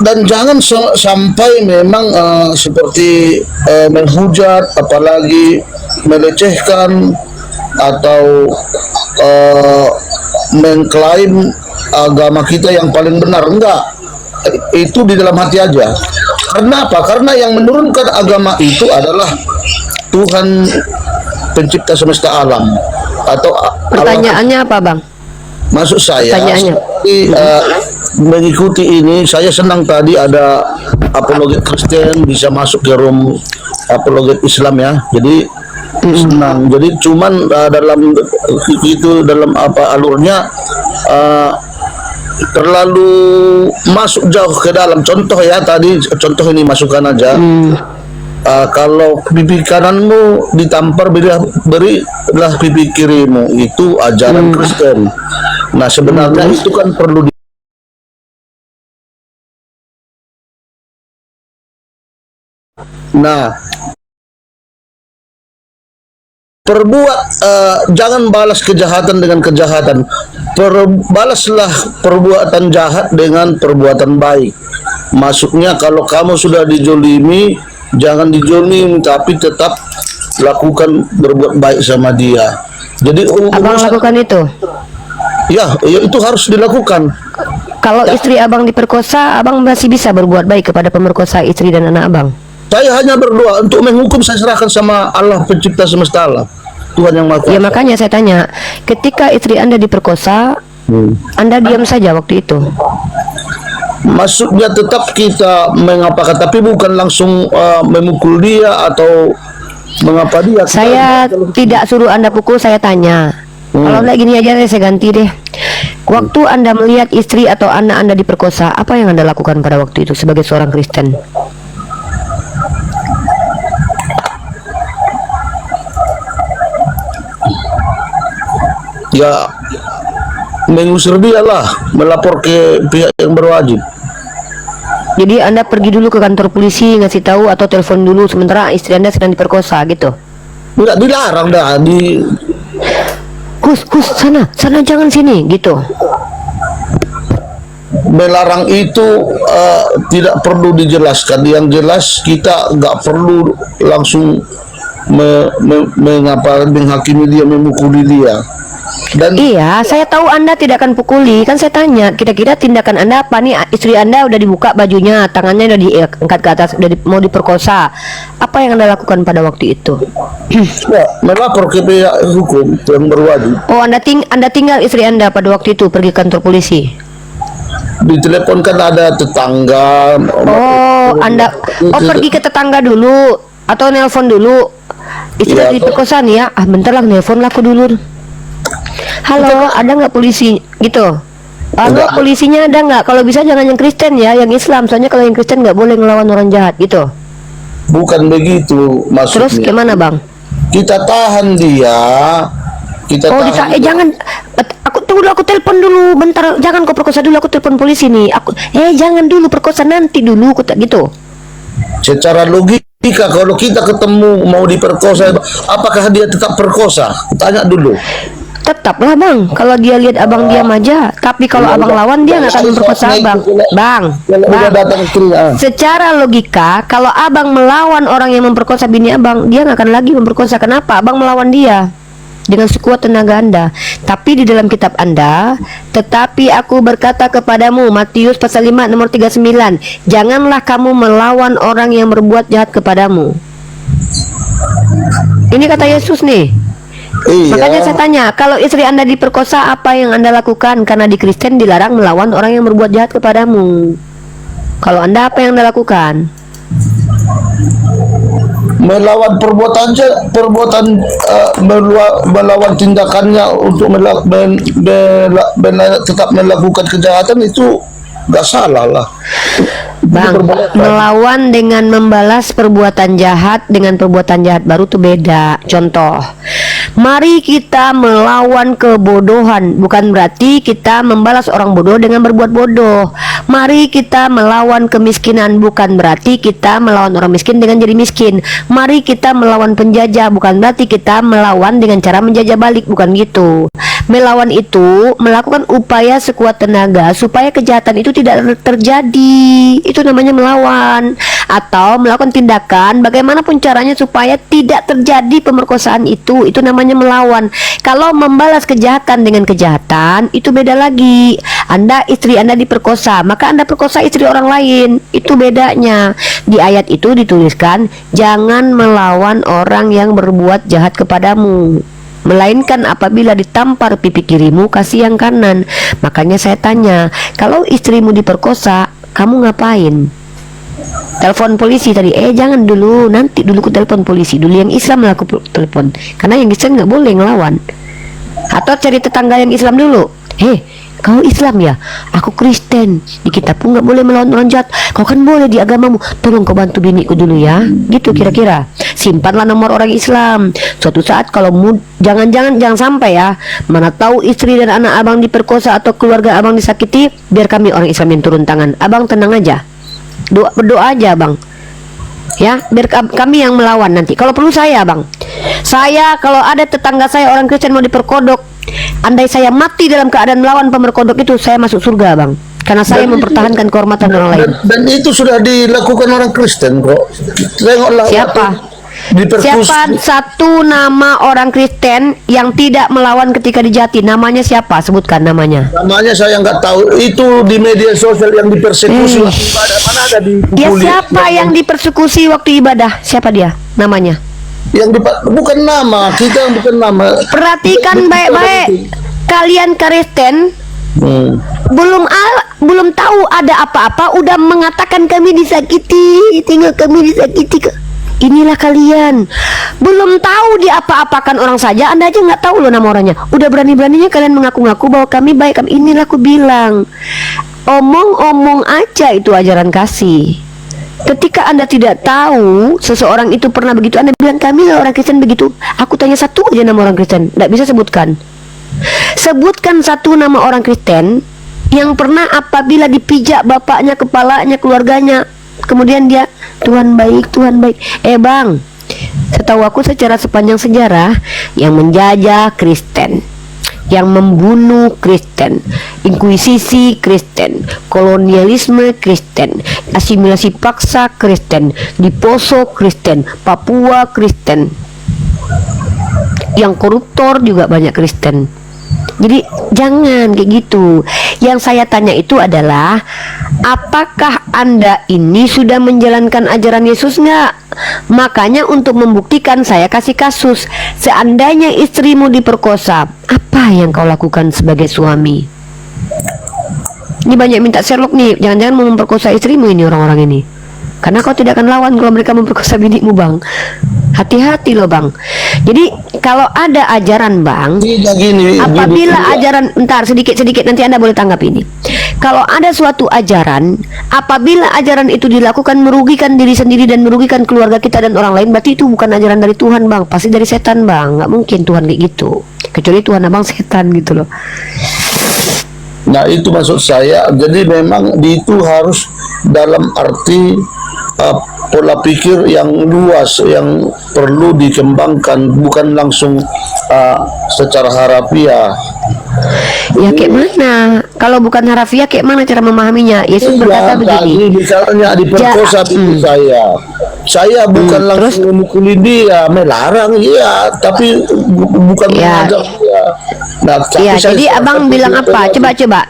Speaker 9: dan jangan sampai memang seperti menghujat, apalagi melecehkan atau mengklaim agama kita yang paling benar. Enggak, itu di dalam hati aja. Karena apa? Karena yang menurunkan agama itu adalah Tuhan pencipta semesta alam. Atau
Speaker 1: Pertanyaannya apa, Bang?
Speaker 9: maksud saya
Speaker 1: Pertanyaannya.
Speaker 9: mengikuti ini, saya senang tadi ada apologet Kristen bisa masuk ke room apologet Islam ya. Jadi senang. Jadi cuman dalam itu, dalam apa alurnya terlalu masuk jauh ke dalam. Contoh ya, tadi contoh ini masukan aja. Kalau pipi kananmu ditampar, berilah pipi kirimu, itu ajaran Kristen. Nah, sebenarnya itu kan perlu perbuat, jangan balas kejahatan dengan kejahatan. Balaslah perbuatan jahat dengan perbuatan baik. Maksudnya kalau kamu sudah dijolimi, jangan dijolimi, tapi tetap lakukan berbuat baik sama dia. Jadi
Speaker 1: Abang lakukan itu?
Speaker 9: ya itu harus dilakukan.
Speaker 1: Kalau istri abang diperkosa, abang masih bisa berbuat baik kepada pemerkosa istri dan anak abang?
Speaker 9: Saya hanya berdoa, untuk menghukum saya serahkan sama Allah pencipta semesta alam, Tuhan yang Maha Kuasa.
Speaker 1: Ya, makanya saya tanya, ketika istri Anda diperkosa, Anda diam saja waktu itu?
Speaker 9: maksudnya tetap kita mengapakan, tapi bukan langsung memukul dia atau mengapa dia.
Speaker 1: Saya tidak suruh Anda pukul, saya tanya. Kalau enggak gini aja saya ganti deh. Waktu Anda melihat istri atau anak Anda diperkosa, apa yang Anda lakukan pada waktu itu sebagai seorang Kristen?
Speaker 9: Ya, mengusir dia lah, melapor ke pihak yang berwajib.
Speaker 1: Jadi Anda pergi dulu ke kantor polisi, ngasih tahu atau telepon dulu sementara istri Anda sedang diperkosa gitu?
Speaker 9: Enggak dilarang dah di
Speaker 1: Kus, sana jangan sini gitu.
Speaker 9: melarang itu tidak perlu dijelaskan. Yang jelas kita nggak perlu langsung menghakimi dia, memukuli dia. Dan
Speaker 1: Iya, saya tahu Anda tidak akan pukuli. Kan saya tanya, kira-kira tindakan Anda apa nih? Istri Anda udah dibuka bajunya, tangannya udah diangkat ke atas, udah mau diperkosa. Apa yang Anda lakukan pada waktu itu?
Speaker 9: ya, melapor ke pihak hukum yang berwajib.
Speaker 1: Oh, Anda tinggal istri Anda pada waktu itu pergi kantor polisi.
Speaker 9: Diteleponkan ada tetangga.
Speaker 1: Oh, Anda pergi ke tetangga dulu atau nelpon dulu. Istri
Speaker 9: Iya,
Speaker 1: diperkosa nih ya. Ah, bentar lah, nelpon lah aku dulu. Halo, ada nggak polisi gitu? Halo,
Speaker 9: Enggak.
Speaker 1: polisinya ada nggak? Kalau bisa jangan yang Kristen ya, yang Islam. Soalnya kalau yang Kristen nggak boleh ngelawan orang jahat gitu.
Speaker 9: Bukan begitu maksudnya.
Speaker 1: Terus gimana bang?
Speaker 9: Kita tahan dia. Kita
Speaker 1: Oh,
Speaker 9: tahan.
Speaker 1: jangan. Aku tunggu dulu, aku telepon dulu. Bentar, jangan kau perkosa dulu. Aku telepon polisi nih. Jangan dulu perkosa, nanti dulu. Aku tak gitu.
Speaker 9: Secara logika kalau kita ketemu mau diperkosa, apakah dia tetap perkosa? Tanya dulu.
Speaker 1: Tetaplah bang. Kalau dia lihat abang diam aja. Tapi kalau
Speaker 9: Ya,
Speaker 1: abang
Speaker 9: udah.
Speaker 1: lawan dia nggak akan
Speaker 9: Nah,
Speaker 1: memperkosa
Speaker 9: nah,
Speaker 1: abang.
Speaker 9: itu,
Speaker 1: Bang,
Speaker 9: Kalau udah
Speaker 1: bang.
Speaker 9: datang istri,
Speaker 1: Secara logika, kalau abang melawan orang yang memperkosa bini abang, dia nggak akan lagi memperkosa. Kenapa? Abang melawan dia dengan sekuat tenaga Anda. Tapi di dalam kitab Anda, tetapi aku berkata kepadamu, Matius pasal 5 nomor 39, janganlah kamu melawan orang yang berbuat jahat kepadamu. Ini kata Yesus nih.
Speaker 9: Iya.
Speaker 1: Makanya saya tanya, kalau istri Anda diperkosa, apa yang Anda lakukan? Karena di Kristen dilarang melawan orang yang berbuat jahat kepadamu. Kalau Anda, apa yang Anda lakukan?
Speaker 9: Melawan melawan tindakannya untuk tetap melakukan kejahatan itu nggak salah lah.
Speaker 1: Bang, melawan dengan membalas perbuatan jahat dengan perbuatan jahat baru tuh beda. Contoh, mari kita melawan kebodohan, bukan berarti kita membalas orang bodoh dengan berbuat bodoh. Mari kita melawan kemiskinan, bukan berarti kita melawan orang miskin dengan jadi miskin. Mari kita melawan penjajah, bukan berarti kita melawan dengan cara menjajah balik, bukan gitu. Melawan itu melakukan upaya sekuat tenaga supaya kejahatan itu tidak terjadi. Itu namanya melawan. Atau melakukan tindakan bagaimanapun caranya supaya tidak terjadi pemerkosaan itu namanya melawan. Kalau membalas kejahatan dengan kejahatan itu beda lagi. Istri Anda diperkosa, maka Anda perkosa istri orang lain. Itu bedanya. Di ayat itu dituliskan, jangan melawan orang yang berbuat jahat kepadamu, melainkan apabila ditampar pipi kirimu, kasih yang kanan. Makanya saya tanya, kalau istrimu diperkosa, kamu ngapain? Telepon polisi tadi? Jangan dulu, nanti dulu ku telepon polisi dulu. Yang Islam lah aku telepon, karena yang Islam nggak boleh ngelawan. Atau cari tetangga yang Islam dulu. Kau Islam ya? Aku Kristen. Di kitabku nggak boleh melawan orang jahat. Kau kan boleh di agamamu. Tolong kau bantu biniku dulu ya. Gitu kira-kira. Simpanlah nomor orang Islam. Suatu saat kalau jangan sampai ya. Mana tahu istri dan anak abang diperkosa atau keluarga abang disakiti, biar kami orang Islam yang turun tangan. Abang tenang aja. Berdoa aja bang. Ya, biar kami yang melawan nanti. Kalau perlu saya bang. Kalau ada tetangga saya orang Kristen mau diperkodok, andai saya mati dalam keadaan melawan pemerkodok itu, saya masuk surga bang. Karena saya mempertahankan kehormatan orang lain.
Speaker 9: Dan itu sudah dilakukan orang Kristen kok. Tengoklah.
Speaker 1: Siapa satu nama orang Kristen yang tidak melawan ketika dijati? Namanya siapa? Sebutkan namanya.
Speaker 9: Namanya saya nggak tahu. Itu di media sosial yang dipersekusi waktu ibadah. Mana ada
Speaker 1: Dia siapa yang dipersekusi waktu ibadah? Siapa dia? Namanya?
Speaker 9: Bukan nama, kita bukan nama.
Speaker 1: Perhatikan baik-baik. Kalian Kristen belum belum tahu ada apa-apa udah mengatakan kami disakiti, tengok kami disakiti. Inilah kalian, belum tahu diapa-apakan orang saja, Anda aja nggak tahu loh nama orangnya. Udah berani-beraninya kalian mengaku-ngaku bahwa kami baik. Inilah aku bilang, omong-omong aja itu ajaran kasih. Ketika Anda tidak tahu seseorang itu pernah begitu, Anda bilang kami lah orang Kristen begitu. Aku tanya satu aja nama orang Kristen, nggak bisa sebutkan. Sebutkan satu nama orang Kristen yang pernah apabila dipijak bapaknya, kepalanya, keluarganya, kemudian dia Tuhan baik, Tuhan baik. Bang, setahu aku secara sepanjang sejarah yang menjajah Kristen, yang membunuh Kristen, inkuisisi Kristen, kolonialisme Kristen, asimilasi paksa Kristen, di Poso Kristen, Papua Kristen, yang koruptor juga banyak Kristen. Jadi jangan kayak gitu. Yang saya tanya itu adalah, apakah Anda ini sudah menjalankan ajaran Yesus nggak? Makanya untuk membuktikan saya kasih kasus. Seandainya istrimu diperkosa, apa yang kau lakukan sebagai suami? Ini banyak minta Sherlock nih, jangan-jangan mau memperkosa istrimu ini orang-orang ini. Karena kau tidak akan lawan kalau mereka memperkosa binimu, Bang. Hati-hati loh, Bang. Jadi kalau ada ajaran, Bang, apabila ajaran, entar sedikit-sedikit nanti Anda boleh tanggapi ini. Kalau ada suatu ajaran, apabila ajaran itu dilakukan merugikan diri sendiri dan merugikan keluarga kita dan orang lain, berarti itu bukan ajaran dari Tuhan, Bang. Pasti dari setan, Bang. Nggak mungkin Tuhan kayak gitu. Kecuali Tuhan Abang setan gitu loh.
Speaker 9: Nah, itu maksud saya. Jadi memang itu harus dalam arti pola pikir yang luas yang perlu dikembangkan, bukan langsung secara harafiah.
Speaker 1: Ya kayak mana? Kalau bukan harafiah kayak mana cara memahaminya? Yesus berkata begini.
Speaker 9: Misalnya diperkosa saya bukan langsung memukuli dia, melarang ya, tapi bukan mengajak dia. Nah,
Speaker 1: ya, jadi abang bilang apa? Coba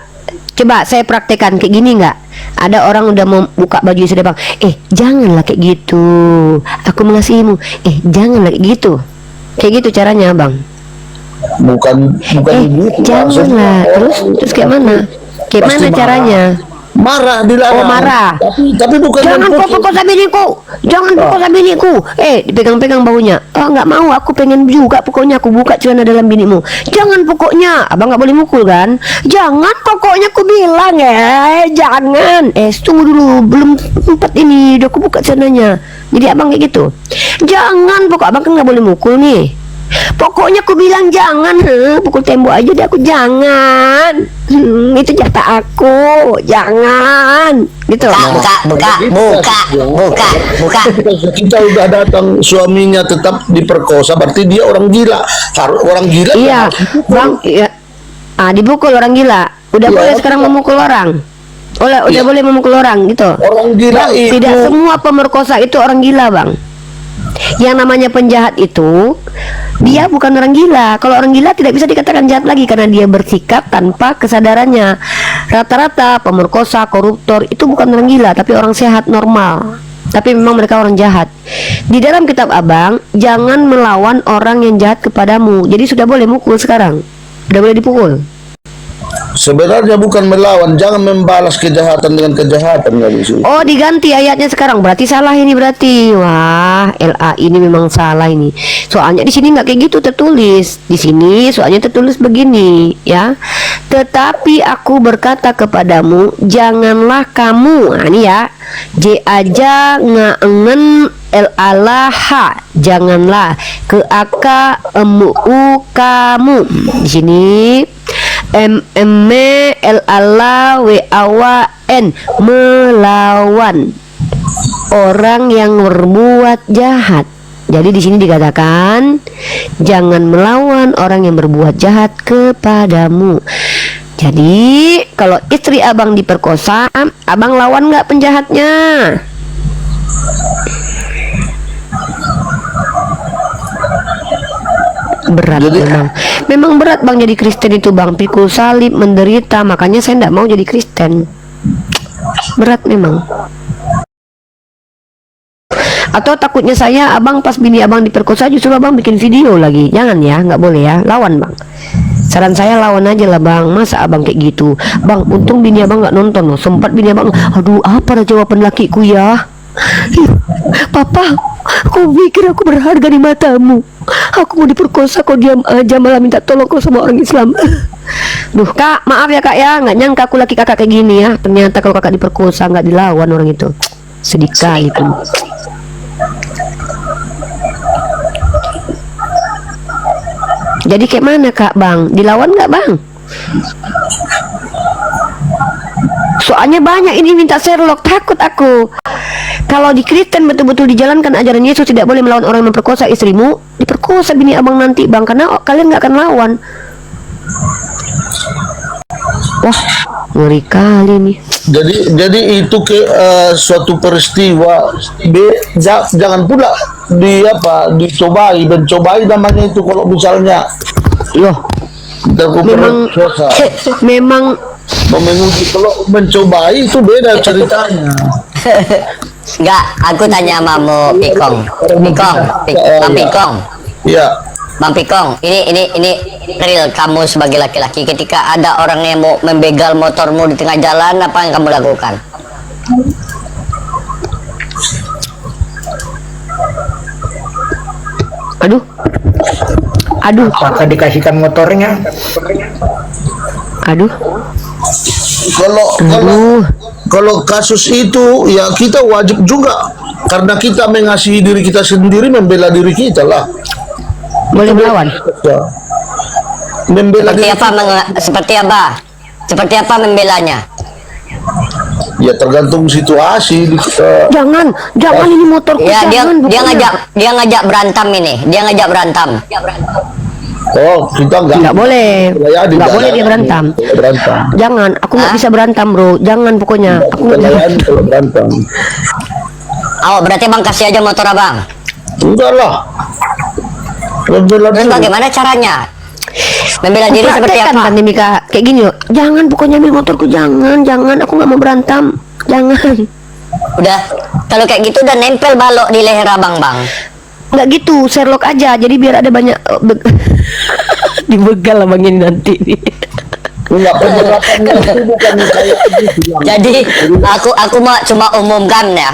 Speaker 1: saya praktekkan kayak gini nggak? Ada orang udah mau buka baju sudah, Bang. Janganlah kayak gitu. Aku mengasihimu. Janganlah kayak gitu. Kayak gitu caranya, Bang.
Speaker 9: Bukan gitu.
Speaker 1: Janganlah. Terus kayak mana? Kayak mana caranya?
Speaker 9: Marah, dilarang.
Speaker 1: Oh, marah.
Speaker 9: Tapi bukan
Speaker 1: jangan perkosa biniku. Jangan perkosa biniku. Dipegang-pegang baunya. Nggak mau, aku pengen juga. Pokoknya aku buka celana dalam binimu. Jangan pokoknya. Abang nggak boleh mukul kan? Jangan pokoknya aku bilang jangan. Tunggu dulu, belum sempat ini. Udah aku buka celananya. Jadi abang kayak gitu. Jangan pokok, abang kan nggak boleh mukul nih. Pokoknya aku bilang jangan, pukul tembok aja deh aku, jangan. Itu jatah aku, jangan. Gitu. Buka.
Speaker 9: Kita udah datang, suaminya tetap diperkosa, berarti dia orang gila. Orang gila.
Speaker 1: Iya, Bang. Iya. Dipukul orang gila. Udah boleh sekarang memukul orang. Udah boleh memukul orang gitu.
Speaker 9: Orang gila
Speaker 1: Bang,
Speaker 9: itu.
Speaker 1: tidak semua pemerkosa itu orang gila, Bang. Yang namanya penjahat itu dia bukan orang gila. Kalau orang gila tidak bisa dikatakan jahat lagi karena dia bersikap tanpa kesadarannya. Rata-rata pemerkosa, koruptor itu bukan orang gila, tapi orang sehat normal. Tapi memang mereka orang jahat. Di dalam kitab Abang, jangan melawan orang yang jahat kepadamu. Jadi sudah boleh mukul sekarang. Sudah boleh dipukul.
Speaker 9: Sebenarnya bukan melawan, jangan membalas kejahatan dengan kejahatan.
Speaker 1: Oh, diganti ayatnya sekarang. Berarti salah ini berarti. Wah, LA ini memang salah ini. Soalnya di sini nggak kayak gitu tertulis. Di sini soalnya tertulis begini, ya. Tetapi aku berkata kepadamu, janganlah kamu. Nah, ini ya. J aja ngangen LALH, janganlah ke AK MU kamu. Di sini MMLALAWAN, melawan orang yang berbuat jahat. Jadi di sini dikatakan jangan melawan orang yang berbuat jahat kepadamu. Jadi kalau istri abang diperkosa, abang lawan nggak penjahatnya? Berat. Jadi, memang berat, Bang, jadi Kristen itu, Bang. Pikul salib, menderita. Makanya saya tidak mau jadi Kristen. Berat memang. Atau takutnya saya, abang pas bini abang diperkosa justru abang bikin video lagi. Jangan ya, nggak boleh ya. Lawan, Bang. Saran saya lawan aja lah bang. Masa abang kayak gitu bang? Untung bini abang nggak nonton loh. Sempat bini abang, aduh apa dah jawaban lakiku ya. Papa, kau pikir aku berharga di matamu? Aku mau diperkosa, kau diam aja malah minta tolong kau sama orang Islam. Duh kak, maaf ya kak ya, nggak nyangka aku laki kakak kayak gini ya. Ternyata kalau kakak diperkosa nggak dilawan orang itu. Sedih kali pun. Jadi kayak mana kak bang? Dilawan nggak bang? Soalnya banyak ini minta Sherlock, takut aku. Kalau di Kristen betul-betul dijalankan ajaran Yesus, tidak boleh melawan orang yang memperkosa istrimu. Diperkosa bini abang nanti bang, karena kalian nggak akan lawan. Wah, ngeri kali nih.
Speaker 9: Jadi itu suatu peristiwa. Jangan pula dicobai, mencobai namanya itu kalau misalnya
Speaker 1: Loh, memang
Speaker 9: menguji. Kalau mencobai itu beda ceritanya.
Speaker 8: Enggak, aku tanya sama Pikong. Bang Pikong.
Speaker 9: Iya.
Speaker 8: Bang Pikong, ini real kamu sebagai laki-laki ketika ada orang yang mau membegal motormu di tengah jalan, apa yang kamu lakukan?
Speaker 1: Aduh,
Speaker 6: Apakah dikasihkan motornya?
Speaker 1: aduh.
Speaker 9: Kalau kasus itu ya kita wajib juga, karena kita mengasihi diri kita sendiri, membela diri kita lah.
Speaker 1: Boleh melawan.
Speaker 9: Ya. Membela
Speaker 8: Seperti
Speaker 9: diri
Speaker 8: apa Seperti apa membelanya?
Speaker 9: ya tergantung situasi.
Speaker 1: Jangan ini motorku.
Speaker 8: Ya,
Speaker 1: jangan,
Speaker 8: dia ngajak berantem ini. Dia ngajak berantem.
Speaker 9: Oh, kita
Speaker 1: nggak boleh.
Speaker 9: Ya,
Speaker 1: Nggak boleh dia berantem. Jangan, aku nggak bisa berantem bro. Jangan pokoknya. Aku nggak bisa.
Speaker 9: Kalau berantem.
Speaker 8: Oh, berarti bang kasih aja motor abang.
Speaker 9: Enggak lah.
Speaker 8: Terus bagaimana caranya? Membela diri seperti apa?
Speaker 1: Kan Mika kayak gini loh. Jangan pokoknya ambil motorku, jangan. Aku nggak mau berantem. Jangan.
Speaker 8: Udah, kalau kayak gitu udah nempel balok di leher abang bang.
Speaker 1: Nggak gitu, Sherlock aja. Jadi biar ada banyak dibegal lah bang ini nanti.
Speaker 9: Enggak, penjelasannya itu bukan kayak gitu.
Speaker 8: Jadi aku cuma umumkan ya,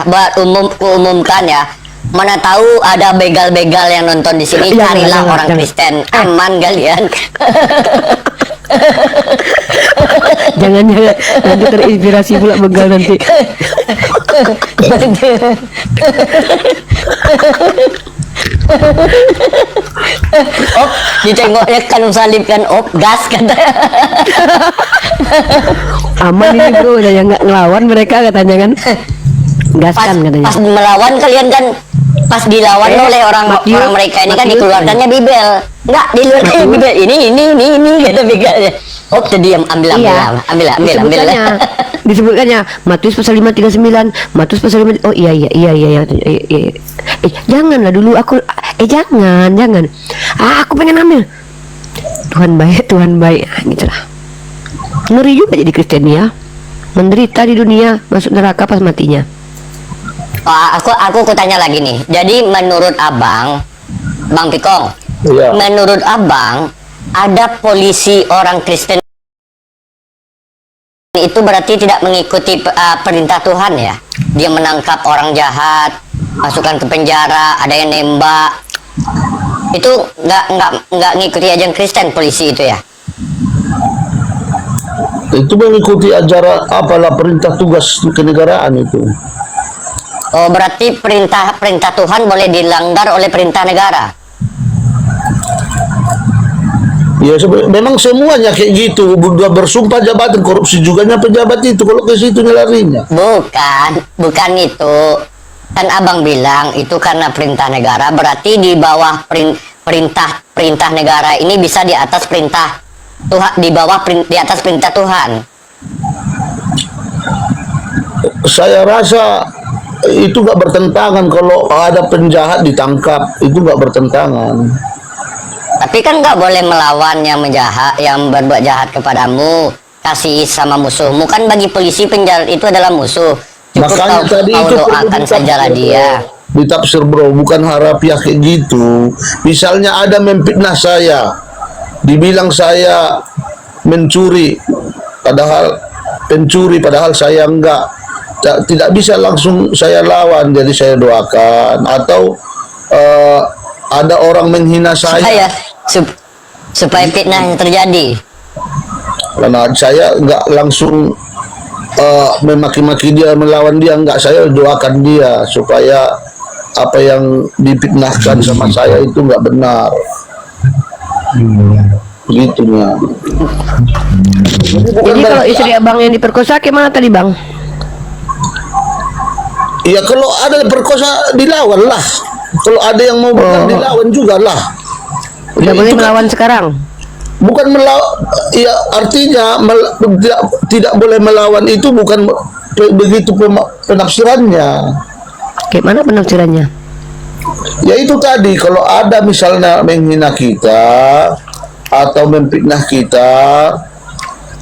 Speaker 8: umumkan ya. Mana tahu ada begal-begal yang nonton di sini, carilah orang Kristen aman kalian.
Speaker 1: Jangan nanti terinspirasi pula begal nanti.
Speaker 8: Oh, ditengoknya kan salib kan, gas katanya.
Speaker 1: Aman ini bro, udah yang nggak ngelawan mereka katanya kan. Gaskan katanya.
Speaker 8: Pas melawan kalian kan, pas dilawan oleh orang mereka ini kan dikeluarkannya Bibel. Enggak, di luar Bibel ini kata begalnya. Oh, diam, ambil.
Speaker 1: Disebutkannya Matius pasal 5:39, Matius pasal 5. Oh iya. Janganlah dulu aku jangan. Aku pengen ambil. Tuhan baik, gitulah. Ngeri juga jadi Kristen ya. Menderita di dunia, masuk neraka pas matinya.
Speaker 8: Aku tanya lagi nih. Jadi menurut abang, Bang Pikong,
Speaker 9: Iya.
Speaker 8: menurut abang ada polisi orang Kristen itu berarti tidak mengikuti perintah Tuhan ya? Dia menangkap orang jahat, masukkan ke penjara, ada yang nembak. Itu nggak ngikuti ajaran Kristen polisi itu ya?
Speaker 9: Itu mengikuti ajaran apalah perintah tugas kenegaraan itu.
Speaker 8: Oh, berarti perintah Tuhan boleh dilanggar oleh perintah negara?
Speaker 9: Ya memang semuanya kayak gitu. Udah bersumpah jabatan, korupsi juga pejabat itu kalau ke situ larinya.
Speaker 8: Bukan itu. Kan abang bilang itu karena perintah negara, berarti di bawah perintah negara ini bisa di atas perintah Tuhan, di atas perintah Tuhan.
Speaker 9: Saya rasa itu nggak bertentangan. Kalau ada penjahat ditangkap, itu nggak bertentangan.
Speaker 8: Tapi kan nggak boleh melawan yang berbuat jahat kepadamu. Kasih sama musuhmu, kan bagi polisi penjahat itu adalah musuh. Cukup
Speaker 9: Makanya tadi
Speaker 8: kau
Speaker 9: itu
Speaker 8: doakan sajalah dia.
Speaker 9: Ditafsir bro, bukan harafiah kayak gitu. Misalnya ada memfitnah saya, dibilang saya mencuri, padahal saya enggak. Tidak bisa langsung saya lawan, jadi saya doakan. Atau ada orang menghina saya,
Speaker 8: supaya fitnah yang terjadi.
Speaker 9: karena saya enggak langsung memaki-maki dia, melawan dia, enggak, saya doakan dia supaya apa yang difitnahkan sama saya itu enggak benar. Begitunya.
Speaker 1: Jadi kalau istri abang yang diperkosa gimana tadi bang?
Speaker 9: Ya kalau ada perkosa dilawan lah. Kalau ada yang mau dilawan juga lah.
Speaker 1: Udah boleh melawan sekarang?
Speaker 9: Bukan melawan, ya artinya tidak boleh melawan itu bukan begitu penafsirannya.
Speaker 1: Gimana penafsirannya?
Speaker 9: Ya itu tadi, kalau ada misalnya menghina kita atau memfitnah kita,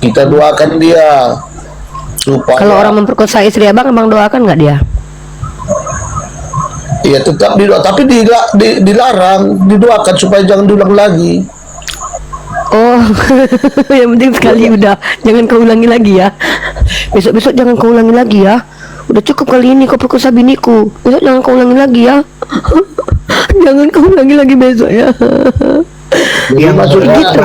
Speaker 9: kita doakan dia supaya.
Speaker 1: Kalau orang memperkosa istri abang doakan nggak dia?
Speaker 9: Iya tetap didoakan, tapi dilarang, didoakan supaya jangan diulang lagi.
Speaker 1: Oh, yang penting sekali udah, jangan kau ulangi lagi ya. Besok-besok jangan kau ulangi lagi ya. Udah cukup kali ini kau perkosa biniku. Besok jangan kau ulangi lagi ya. Jangan kau ulangi lagi besok ya.
Speaker 6: Yang maksudnya
Speaker 1: gitu.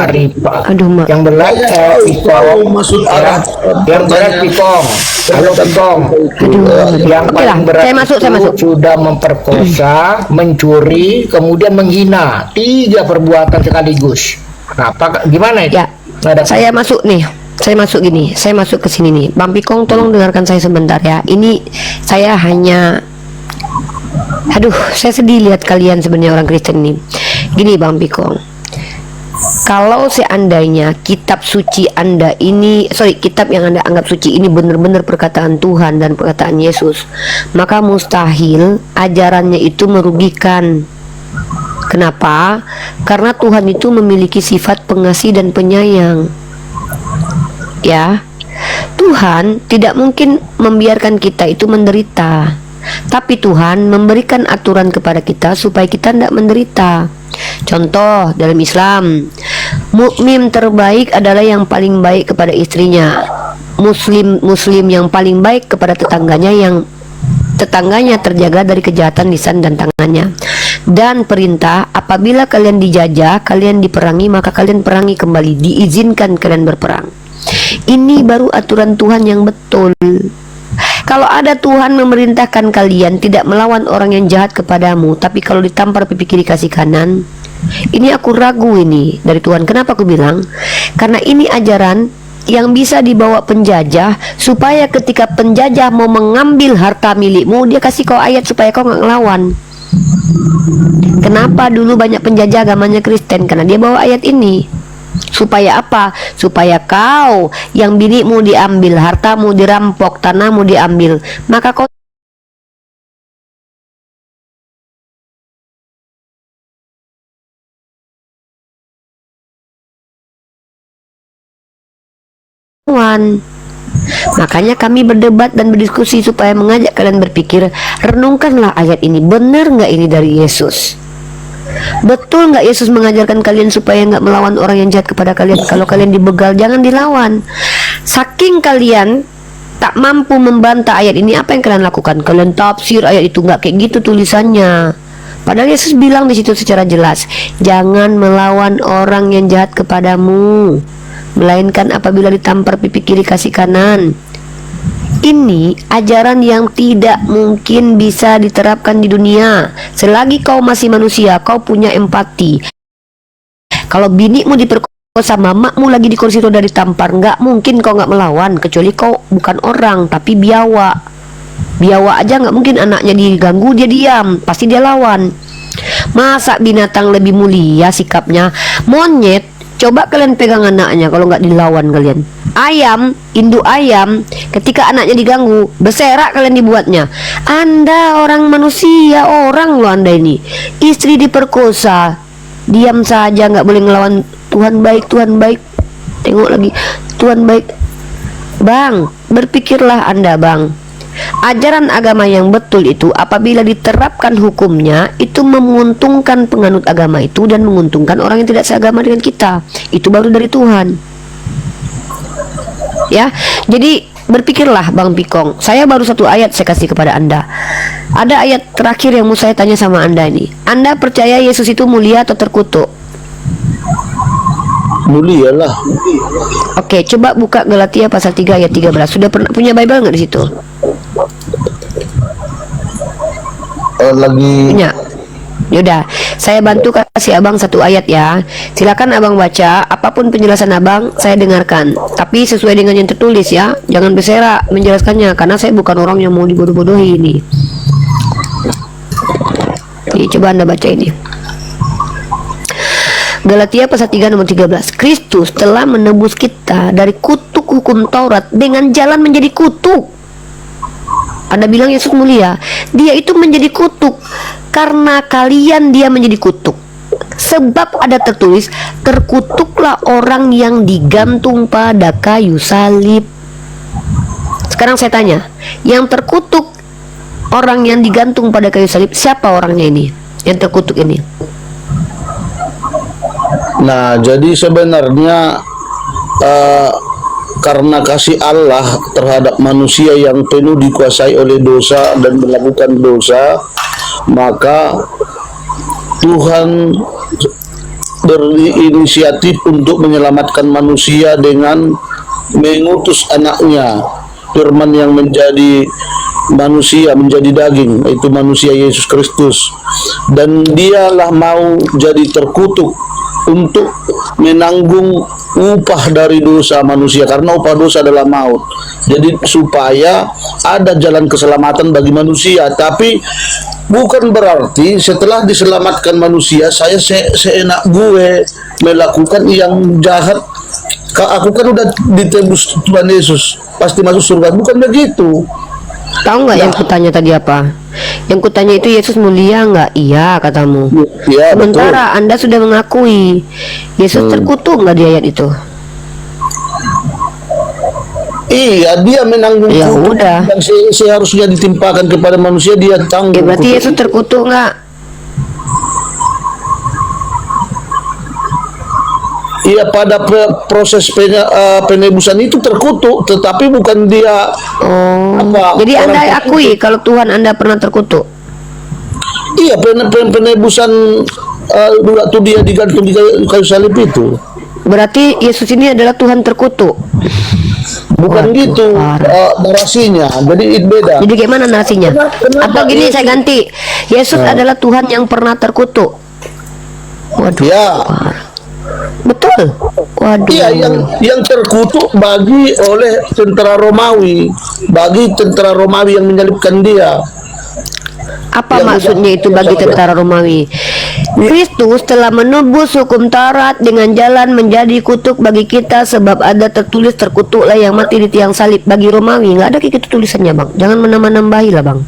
Speaker 1: Aduh mak.
Speaker 6: Yang berat Pipong.
Speaker 9: Maksud Arab.
Speaker 6: Yang berat Pipong. Halo Pipong. Yang paling berat
Speaker 1: saya masuk.
Speaker 6: Sudah memperkosa, mencuri, kemudian menghina. 3 perbuatan sekaligus. Kenapa? Gimana itu?
Speaker 1: Ya, saya masuk nih. Saya masuk ke sini nih. Bang Pikong, tolong dengarkan saya sebentar ya. Ini saya hanya, aduh, saya sedih lihat kalian sebenarnya orang Kristen nih. Gini Bang Pikong, kalau seandainya kitab suci Anda ini, kitab yang Anda anggap suci ini benar-benar perkataan Tuhan dan perkataan Yesus, maka mustahil ajarannya itu merugikan. Kenapa? Karena Tuhan itu memiliki sifat pengasih dan penyayang. Ya, Tuhan tidak mungkin membiarkan kita itu menderita, tapi Tuhan memberikan aturan kepada kita supaya kita tidak menderita. Contoh dalam Islam, mukmin terbaik adalah yang paling baik kepada istrinya, muslim yang paling baik kepada tetangganya, yang tetangganya terjaga dari kejahatan lisan dan tangannya. Dan perintah, apabila kalian dijajah, kalian diperangi, maka kalian perangi kembali, diizinkan kalian berperang. Ini baru aturan Tuhan yang betul. Kalau ada Tuhan memerintahkan kalian tidak melawan orang yang jahat kepadamu, tapi kalau ditampar pipi kiri kasih kanan, ini aku ragu ini dari Tuhan. Kenapa aku bilang? Karena ini ajaran yang bisa dibawa penjajah, supaya ketika penjajah mau mengambil harta milikmu, dia kasih kau ayat supaya kau nggak ngelawan. Kenapa dulu banyak penjajah agamanya Kristen? Karena dia bawa ayat ini. Supaya apa? Supaya kau yang binimu diambil, hartamu dirampok, tanahmu diambil, maka kau Makanya kami berdebat dan berdiskusi supaya mengajak kalian berpikir, renungkanlah ayat ini, benar nggak ini dari Yesus? Betul nggak Yesus mengajarkan kalian supaya nggak melawan orang yang jahat kepada kalian? Kalau kalian dibegal, jangan dilawan. Saking kalian tak mampu membantah ayat ini, apa yang kalian lakukan? Kalian tafsir ayat itu, nggak kayak gitu tulisannya. Padahal Yesus bilang di situ secara jelas, jangan melawan orang yang jahat kepadamu, melainkan apabila ditampar pipi kiri kasih kanan. Ini ajaran yang tidak mungkin bisa diterapkan di dunia. Selagi kau masih manusia, kau punya empati. Kalau binimu diperkosa, mamamu lagi di kursi roda ditampar, nggak mungkin kau nggak melawan, kecuali kau bukan orang tapi biawa. Biawa aja nggak mungkin anaknya diganggu dia diam, pasti dia lawan. Masa binatang lebih mulia sikapnya? Monyet, coba kalian pegang anaknya kalau nggak dilawan kalian. Ayam, induk ayam, ketika anaknya diganggu, berserak kalian dibuatnya. Anda orang manusia, orang loh Anda ini. Istri diperkosa, diam saja, nggak boleh ngelawan. Tuhan baik, Tuhan baik. Tengok lagi, Tuhan baik. Bang, berpikirlah Anda bang. Ajaran agama yang betul itu apabila diterapkan hukumnya itu menguntungkan penganut agama itu dan menguntungkan orang yang tidak seagama dengan kita. Itu baru dari Tuhan. Ya, jadi berpikirlah Bang Pikong. Saya baru satu ayat saya kasih kepada Anda. Ada ayat terakhir yang mau saya tanya sama Anda ini. Anda percaya Yesus itu mulia atau terkutuk?
Speaker 9: Mulia lah.
Speaker 1: Oke, coba buka Galatia pasal 3 ayat 13. Sudah pernah punya Bible nggak di situ?
Speaker 9: Lagi
Speaker 1: Punya. Yaudah, saya bantu kasih abang satu ayat ya. Silakan abang baca. Apapun penjelasan abang, saya dengarkan. Tapi sesuai dengan yang tertulis ya. Jangan berserak menjelaskannya, karena saya bukan orang yang mau dibodoh-bodohi ini. Nih, coba Anda baca ini. Galatia pasal 3 nomor 13. Kristus telah menebus kita dari kutuk hukum Taurat dengan jalan menjadi kutuk. Anda bilang Yesus mulia, dia itu menjadi kutuk karena kalian dia menjadi kutuk. Sebab ada tertulis, terkutuklah orang yang digantung pada kayu salib. Sekarang saya tanya, yang terkutuk orang yang digantung pada kayu salib, siapa orangnya ini? Yang terkutuk ini?
Speaker 9: Nah, jadi sebenarnya karena kasih Allah terhadap manusia yang penuh dikuasai oleh dosa dan melakukan dosa, maka Tuhan berinisiatif untuk menyelamatkan manusia dengan mengutus anaknya, firman yang menjadi manusia, menjadi daging, itu manusia Yesus Kristus. Dan dialah mau jadi terkutuk untuk menanggung upah dari dosa manusia, karena upah dosa adalah maut. Jadi supaya ada jalan keselamatan bagi manusia. Tapi bukan berarti setelah diselamatkan manusia saya seenak gue melakukan yang jahat. Aku kan udah ditebus Tuhan Yesus, pasti masuk surga. Bukan begitu.
Speaker 1: Tahu nggak yang kutanya tadi apa? Yang kutanya itu Yesus mulia nggak? Iya katamu.
Speaker 9: Ya,
Speaker 1: Sementara
Speaker 9: betul.
Speaker 1: Anda sudah mengakui Yesus terkutuk nggak di ayat itu?
Speaker 9: Iya, dia menanggung
Speaker 1: Ya
Speaker 9: kutuk
Speaker 1: udah.
Speaker 9: yang seharusnya ditimpakan kepada manusia, dia tanggung.
Speaker 1: Berarti
Speaker 9: kutuk.
Speaker 1: Yesus terkutuk nggak?
Speaker 9: Iya, pada proses penebusan itu terkutuk, tetapi bukan dia.
Speaker 1: Oh. Jadi
Speaker 9: orang
Speaker 1: Anda
Speaker 9: terkutuk.
Speaker 1: akui kalau Tuhan Anda pernah terkutuk?
Speaker 9: Iya, penebusan waktu dia digantung di kayu salib itu.
Speaker 1: Berarti Yesus ini adalah Tuhan terkutuk.
Speaker 9: Bukan
Speaker 1: Waduh,
Speaker 9: gitu narasinya. Jadi itu beda.
Speaker 1: Jadi gimana nasinya?
Speaker 9: Kenapa
Speaker 1: Atau gini
Speaker 9: Yesus-
Speaker 1: saya ganti, Yesus adalah Tuhan yang pernah terkutuk. Waduh.
Speaker 9: Ya.
Speaker 1: Betul. Waduh.
Speaker 9: Iya, yang terkutuk oleh tentara Romawi, bagi tentara Romawi yang menyalibkan dia.
Speaker 1: Apa
Speaker 9: Yang
Speaker 1: maksudnya
Speaker 9: tidak-
Speaker 1: itu bagi tentara Romawi? Kristus telah menebus hukum Taurat dengan jalan menjadi kutuk bagi kita, sebab ada tertulis terkutuklah yang mati di tiang salib. Bagi Romawi nggak ada kayak gitu tulisannya bang. Jangan menambah-nambahi lah bang.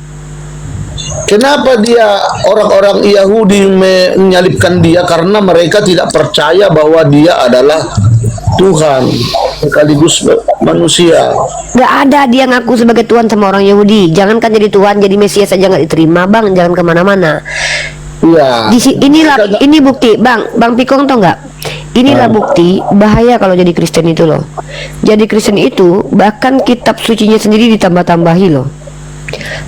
Speaker 9: Kenapa dia orang-orang Yahudi menyalibkan dia? Karena mereka tidak percaya bahwa dia adalah Tuhan sekaligus manusia.
Speaker 1: Nggak ada dia ngaku sebagai Tuhan sama orang Yahudi. Jangankan jadi Tuhan, jadi Mesias saja nggak diterima bang. Jangan kemana-mana.
Speaker 9: Iya.
Speaker 1: Ini bukti bang Pikong tau nggak? Inilah bukti bahaya kalau jadi Kristen itu loh. Jadi Kristen itu bahkan kitab sucinya sendiri ditambah-tambahi loh.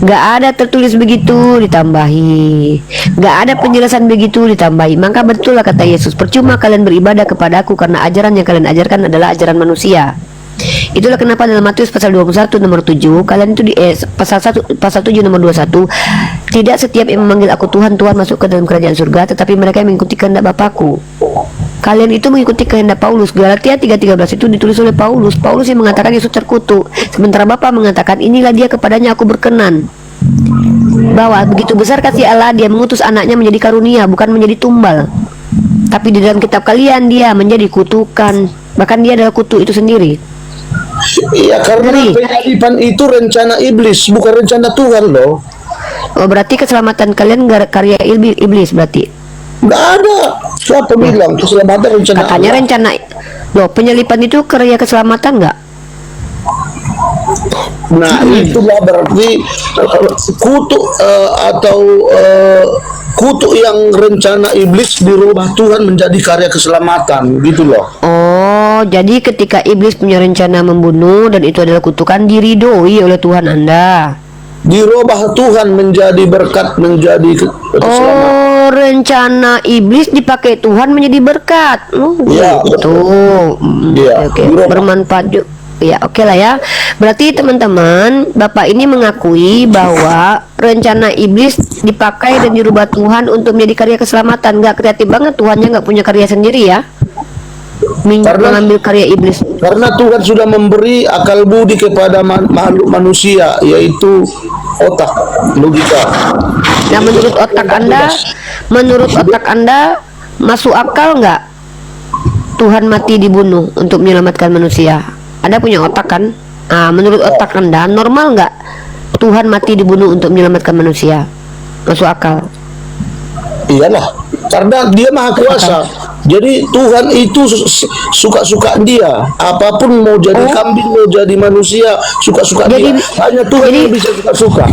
Speaker 1: Gak ada tertulis begitu ditambahi, gak ada penjelasan begitu ditambahi. Maka betul lah kata Yesus, percuma kalian beribadah kepada aku karena ajaran yang kalian ajarkan adalah ajaran manusia. Itulah kenapa dalam Matius pasal 21 nomor 7 kalian itu di pasal 7 nomor 21, tidak setiap yang memanggil aku Tuhan Tuhan masuk ke dalam kerajaan surga, tetapi mereka yang mengikuti kehendak Bapakku. Kalian itu mengikuti kehendak Paulus. Galatia 3:13 itu ditulis oleh Paulus. Paulus yang mengatakan Yesus terkutuk, sementara Bapa mengatakan inilah dia, kepadanya aku berkenan. Bahwa begitu besar kasih Allah, dia mengutus anaknya menjadi karunia, bukan menjadi tumbal. Tapi di dalam kitab kalian dia menjadi kutukan. Bahkan dia adalah kutuk itu sendiri.
Speaker 9: Iya, karena penyaliban itu rencana iblis, bukan rencana Tuhan loh.
Speaker 1: Oh, berarti keselamatan kalian karya iblis berarti.
Speaker 9: Nggak ada. Siapa bilang keselamatan rencana
Speaker 1: Katanya
Speaker 9: Allah?
Speaker 1: rencana. Loh, penyalipan itu karya keselamatan nggak?
Speaker 9: Nah, itulah berarti kutu atau kutu yang rencana iblis dirubah Tuhan menjadi karya keselamatan, gitu loh.
Speaker 1: Oh, jadi ketika iblis punya rencana membunuh dan itu adalah kutukan, diridhoi oleh Tuhan Anda.
Speaker 9: Dirubah Tuhan menjadi berkat, menjadi keselamatan.
Speaker 1: Oh, rencana iblis dipakai Tuhan menjadi berkat. Oh,
Speaker 9: Ya,
Speaker 1: gitu.
Speaker 9: Ya,
Speaker 1: Oke,
Speaker 9: dirubah.
Speaker 1: bermanfaat juga. Ya, oke lah ya. Berarti teman-teman, Bapak ini mengakui bahwa rencana iblis dipakai dan dirubah Tuhan untuk menjadi karya keselamatan. Nggak kreatif banget, Tuhannya nggak punya karya sendiri ya.
Speaker 9: Karena-
Speaker 1: Mengambil karya iblis.
Speaker 9: Karena Tuhan sudah memberi akal budi kepada makhluk manusia, yaitu otak, logika.
Speaker 1: Nah, menurut otak Anda masuk akal nggak Tuhan mati dibunuh untuk menyelamatkan manusia? Anda punya otak kan? Nah, menurut otak Anda normal nggak Tuhan mati dibunuh untuk menyelamatkan manusia? Masuk akal?
Speaker 9: Iyalah, karena dia maha kuasa. Jadi Tuhan itu suka-suka dia. Apapun, mau jadi kambing, mau jadi manusia, suka-suka dia. Hanya Tuhan yang bisa suka-suka.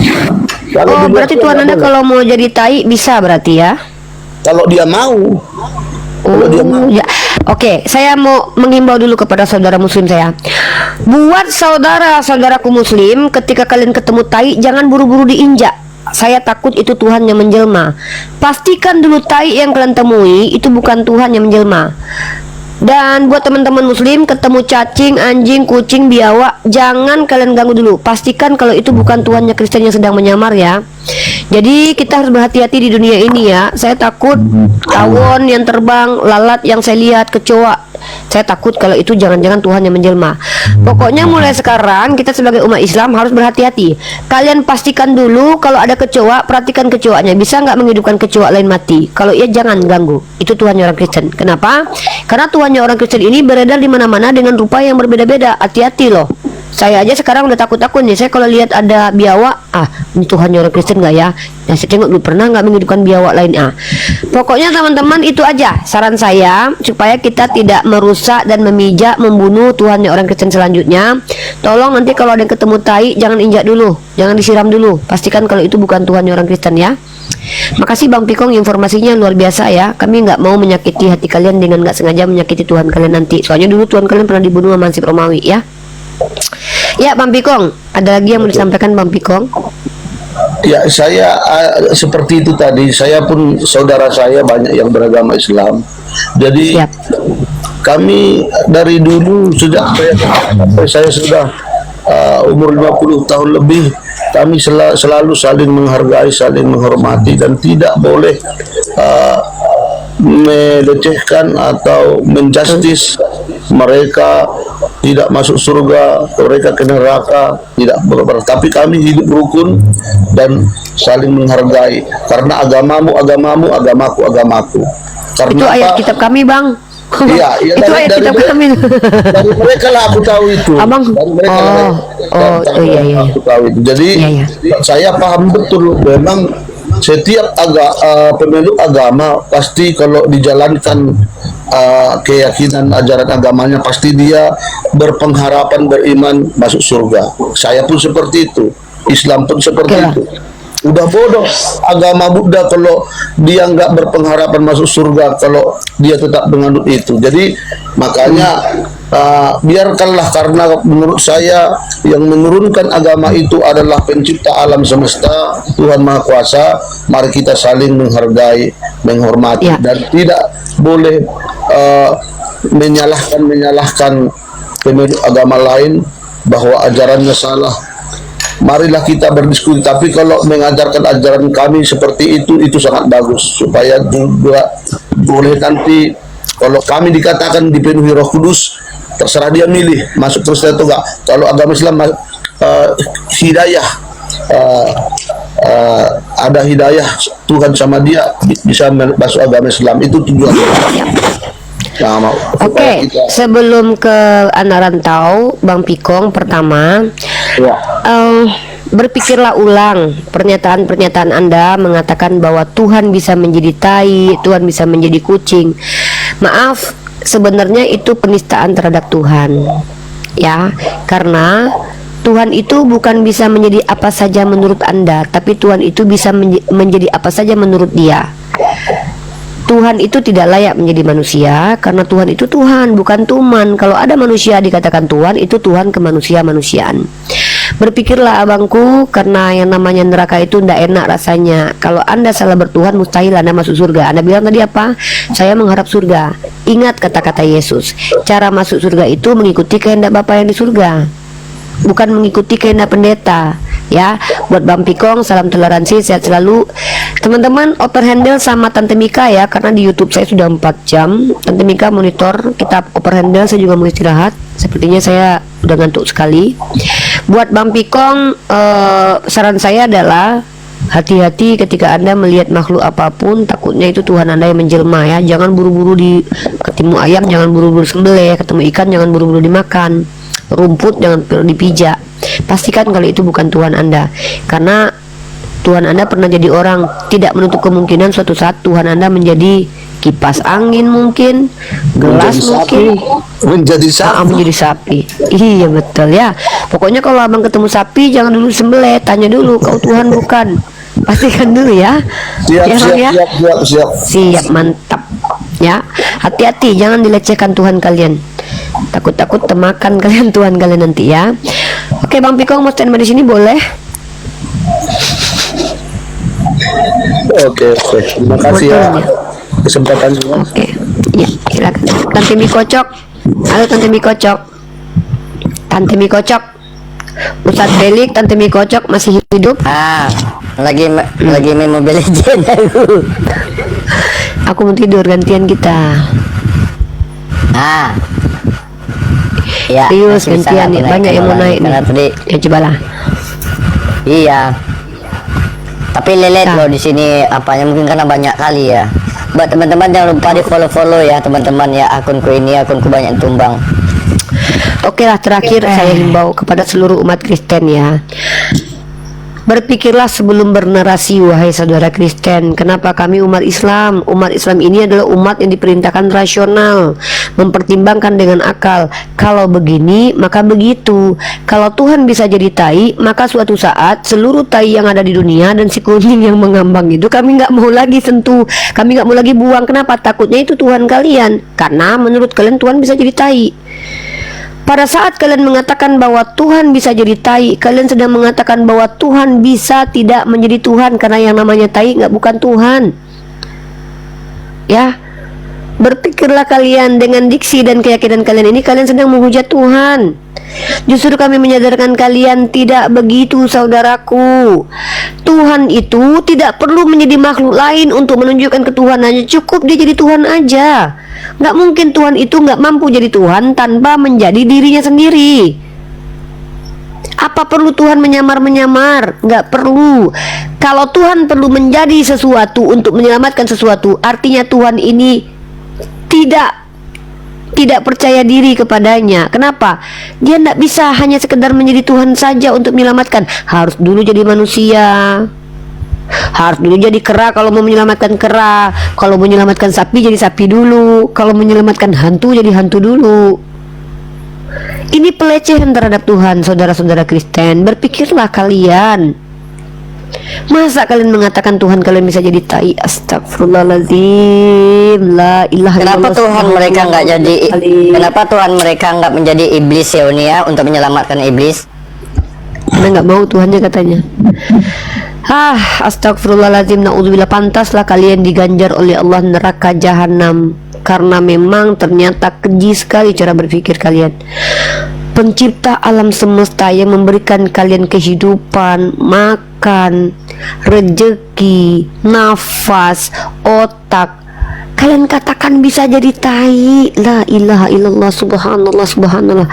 Speaker 1: Oh, berarti Tuhan Anda kalau mau jadi tai bisa berarti ya?
Speaker 9: Kalau dia mau. Kalau dia mau.
Speaker 1: Ya. Oke, saya mau mengimbau dulu kepada saudara muslim saya. Buat saudara-saudaraku muslim, ketika kalian ketemu tai, jangan buru-buru diinjak. Saya takut itu Tuhan yang menjelma. Pastikan dulu tai yang kalian temui itu bukan Tuhan yang menjelma. Dan buat teman-teman muslim, ketemu cacing, anjing, kucing, biawak, jangan kalian ganggu dulu. Pastikan kalau itu bukan Tuhannya Kristen yang sedang menyamar ya. Jadi kita harus berhati-hati di dunia ini ya. Saya takut tawon yang terbang, lalat yang saya lihat, kecoa. Saya takut kalau itu jangan-jangan Tuhan yang menjelma. Pokoknya mulai sekarang kita sebagai umat Islam harus berhati-hati. Kalian pastikan dulu kalau ada kecoa, perhatikan kecoanya. Bisa nggak menghidupkan kecoa lain mati? Kalau iya jangan ganggu. Itu Tuhannya orang Kristen. Kenapa? Karena Tuhannya orang Kristen ini beredar di mana-mana dengan rupa yang berbeda-beda. Hati-hati loh. Saya aja sekarang udah takut-takut nih. Saya kalau lihat ada biawak, ini Tuhannya orang Kristen nggak ya? Nah, saya tengok dulu pernah nggak menghidupkan biawak lain. Pokoknya teman-teman itu aja saran saya supaya kita tidak merusak dan memijak, membunuh Tuhannya orang Kristen selanjutnya. Tolong nanti kalau ada yang ketemu tai, jangan injak dulu, jangan disiram dulu. Pastikan kalau itu bukan Tuhannya orang Kristen ya. Makasih Bang Pikong, informasinya luar biasa ya. Kami nggak mau menyakiti hati kalian dengan nggak sengaja menyakiti Tuhan kalian nanti. Soalnya dulu Tuhan kalian pernah dibunuh sama Hansip Romawi ya. Ya Bang Pikong, ada lagi yang mau disampaikan Bang Pikong?
Speaker 9: Ya, saya seperti itu tadi. Saya pun, saudara saya banyak yang beragama Islam. Jadi
Speaker 1: Siap.
Speaker 9: kami dari dulu sejak saya sudah umur 50 tahun lebih, kami selalu saling menghargai, saling menghormati, dan tidak boleh melecehkan atau menjustis mereka tidak masuk surga, mereka ke neraka, tidak boleh. Tapi kami hidup rukun dan saling menghargai, karena agamamu agamamu, agamaku agamaku. Karena
Speaker 1: Itu ayat
Speaker 9: apa?
Speaker 1: kitab kami Bang.
Speaker 9: Iya, iya,
Speaker 1: Itu ayat kitab kami.
Speaker 9: Dari mereka lah aku tahu itu.
Speaker 1: Abang,
Speaker 9: Dari mereka
Speaker 1: iya.
Speaker 9: aku tahu itu. Jadi
Speaker 1: Iya.
Speaker 9: saya paham betul, memang setiap pemeluk agama pasti kalau dijalankan keyakinan ajaran agamanya, pasti dia berpengharapan, beriman masuk surga. Saya pun seperti itu, Islam pun seperti
Speaker 1: Oke lah.
Speaker 9: itu. Udah bodoh agama Buddha kalau dia nggak berpengharapan masuk surga, kalau dia tetap menganut itu. Jadi makanya biarkanlah, karena menurut saya yang menurunkan agama itu adalah pencipta alam semesta, Tuhan Maha Kuasa. Mari kita saling menghargai, menghormati,
Speaker 1: Ya.
Speaker 9: dan tidak boleh menyalahkan pemeluk agama lain bahwa ajarannya salah. Marilah kita berdiskusi, tapi kalau mengajarkan ajaran kami seperti itu sangat bagus, supaya juga boleh nanti kalau kami dikatakan dipenuhi Roh Kudus, terserah dia milih masuk Kristen atau enggak. Kalau agama Islam hidayah, ada hidayah Tuhan sama dia, bisa masuk agama Islam, itu tujuan. Nah,
Speaker 1: Oke, sebelum ke anak rantau, Bang Pikong, pertama, berpikirlah ulang pernyataan-pernyataan Anda mengatakan bahwa Tuhan bisa menjadi tai, Tuhan bisa menjadi kucing. Maaf, sebenarnya itu penistaan terhadap Tuhan, ya, karena Tuhan itu bukan bisa menjadi apa saja menurut Anda, tapi Tuhan itu bisa menjadi apa saja menurut Dia. Tuhan itu tidak layak menjadi manusia karena Tuhan itu Tuhan, bukan Tuhan. Kalau ada manusia dikatakan Tuhan, itu Tuhan kemanusia-manusiaan. Berpikirlah abangku, karena yang namanya neraka itu tidak enak rasanya. Kalau Anda salah bertuhan, mustahil Anda masuk surga. Anda bilang tadi apa? Saya mengharap surga. Ingat kata-kata Yesus, cara masuk surga itu mengikuti kehendak Bapa yang di surga, bukan mengikuti kehendak pendeta. Ya, buat Bang Pikong, salam toleransi, sehat selalu. Teman-teman, oper handle sama Tante Mika ya, karena di YouTube saya sudah 4 jam. Tante Mika monitor, kita oper handle, saya juga mau istirahat. Sepertinya saya udah ngantuk sekali. Buat Bang Pikong, saran saya adalah hati-hati ketika Anda melihat makhluk apapun, takutnya itu Tuhan Anda yang menjelma ya. Jangan buru-buru ketemu ayam, jangan buru-buru sembelih, ketemu ikan jangan buru-buru dimakan, rumput jangan dipijak. Pastikan kalau itu bukan Tuhan Anda, karena Tuhan Anda pernah jadi orang. Tidak menutup kemungkinan suatu saat Tuhan Anda menjadi kipas angin, mungkin gelas,
Speaker 9: menjadi
Speaker 1: sapi. Iya betul ya. Pokoknya kalau abang ketemu sapi jangan dulu sembelih, tanya dulu, kau Tuhan bukan? Pastikan dulu ya. Siap, mantap ya. Hati-hati, jangan dilecehkan Tuhan kalian. Takut-takut temakan kalian Tuhan kalian nanti ya. Oke Bang Pikong, mau stand by di sini boleh?
Speaker 9: Oke. Terima kasih ya kesempatan semua.
Speaker 1: Oke, ya silakan. Tante Mi Kocok, halo Tante Mi Kocok. Tante Mi Kocok, Ustadz Belik, Tante Mi Kocok masih hidup?
Speaker 8: Lagi main Mobile Legends aku.
Speaker 1: Aku mau tidur, gantian kita.
Speaker 8: Ya,
Speaker 1: serius gantian ya, banyak yang mau naik nih.
Speaker 8: Tadi.
Speaker 1: Ya cobalah.
Speaker 8: Iya. Tapi lelet loh di sini apanya, mungkin karena banyak kali ya. Buat teman-teman jangan lupa di follow ya teman-teman ya, akunku ini akunku banyak tumbang.
Speaker 1: Oke lah, terakhir saya himbau kepada seluruh umat Kristen ya. Berpikirlah sebelum bernarasi, wahai saudara Kristen. Kenapa kami umat Islam? Umat Islam ini adalah umat yang diperintahkan rasional, mempertimbangkan dengan akal. Kalau begini, maka begitu. Kalau Tuhan bisa jadi tai, maka suatu saat seluruh tai yang ada di dunia dan si kuning yang mengambang itu kami nggak mau lagi sentuh, kami nggak mau lagi buang. Kenapa? Takutnya itu Tuhan kalian. Karena menurut kalian Tuhan bisa jadi tai. Pada saat kalian mengatakan bahwa Tuhan bisa jadi tai, kalian sedang mengatakan bahwa Tuhan bisa tidak menjadi Tuhan, karena yang namanya tai bukan Tuhan. Ya, berpikirlah kalian dengan diksi dan keyakinan kalian ini, kalian sedang menghujat Tuhan. Justru kami menyadarkan kalian tidak begitu saudaraku. Tuhan itu tidak perlu menjadi makhluk lain untuk menunjukkan ketuhanannya. Cukup dia jadi Tuhan aja. Nggak mungkin Tuhan itu nggak mampu jadi Tuhan tanpa menjadi dirinya sendiri. Apa perlu Tuhan menyamar-menyamar? Nggak perlu. Kalau Tuhan perlu menjadi sesuatu untuk menyelamatkan sesuatu, artinya Tuhan ini tidak percaya diri kepadanya. Kenapa? Dia tidak bisa hanya sekedar menjadi Tuhan saja untuk menyelamatkan. Harus dulu jadi manusia, harus dulu jadi kera kalau mau menyelamatkan kera, kalau mau menyelamatkan sapi jadi sapi dulu, kalau menyelamatkan hantu jadi hantu dulu. Ini pelecehan terhadap Tuhan, saudara-saudara Kristen. Berpikirlah kalian. Masa kalian mengatakan Tuhan kalian bisa jadi tai? Astagfirullahaladzim, la ilaha illallah.
Speaker 8: Kenapa Tuhan mereka nggak jadi? Kenapa Tuhan mereka nggak menjadi iblis ya untuk menyelamatkan iblis?
Speaker 1: Karena nggak mau Tuhannya katanya. Astagfirullahaladzim, naudzubillah. Pantaslah kalian diganjar oleh Allah neraka jahanam, karena memang ternyata keji sekali cara berpikir kalian. Pencipta alam semesta yang memberikan kalian kehidupan, makan, rezeki, nafas, otak, kalian katakan bisa jadi tai. La ilaha illallah, subhanallah, subhanallah.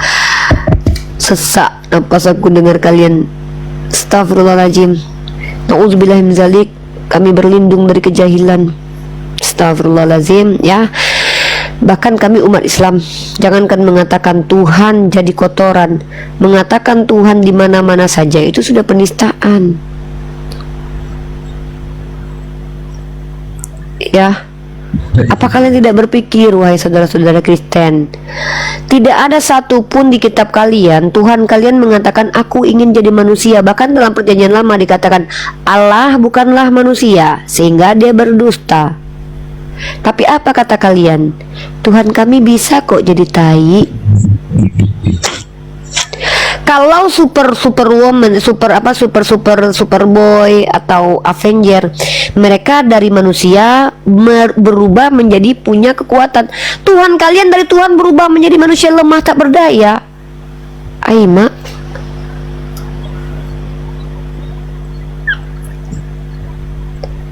Speaker 1: Sesak napas aku dengar kalian. Astagfirullahaladzim, na'udzubillah min zalik. Kami berlindung dari kejahilan. Astagfirullahaladzim ya. Bahkan kami umat Islam, jangankan mengatakan Tuhan jadi kotoran, mengatakan Tuhan di mana-mana saja itu sudah penistaan. Ya, apa kalian tidak berpikir, wahai saudara-saudara Kristen? Tidak ada satupun di kitab kalian Tuhan kalian mengatakan aku ingin jadi manusia. Bahkan dalam perjanjian lama dikatakan Allah bukanlah manusia sehingga dia berdusta. Tapi apa kata kalian? Tuhan kami bisa kok jadi tai. Kalau superwoman, superboy atau Avenger, mereka dari manusia berubah menjadi punya kekuatan. Tuhan kalian dari Tuhan berubah menjadi manusia lemah tak berdaya. Aima,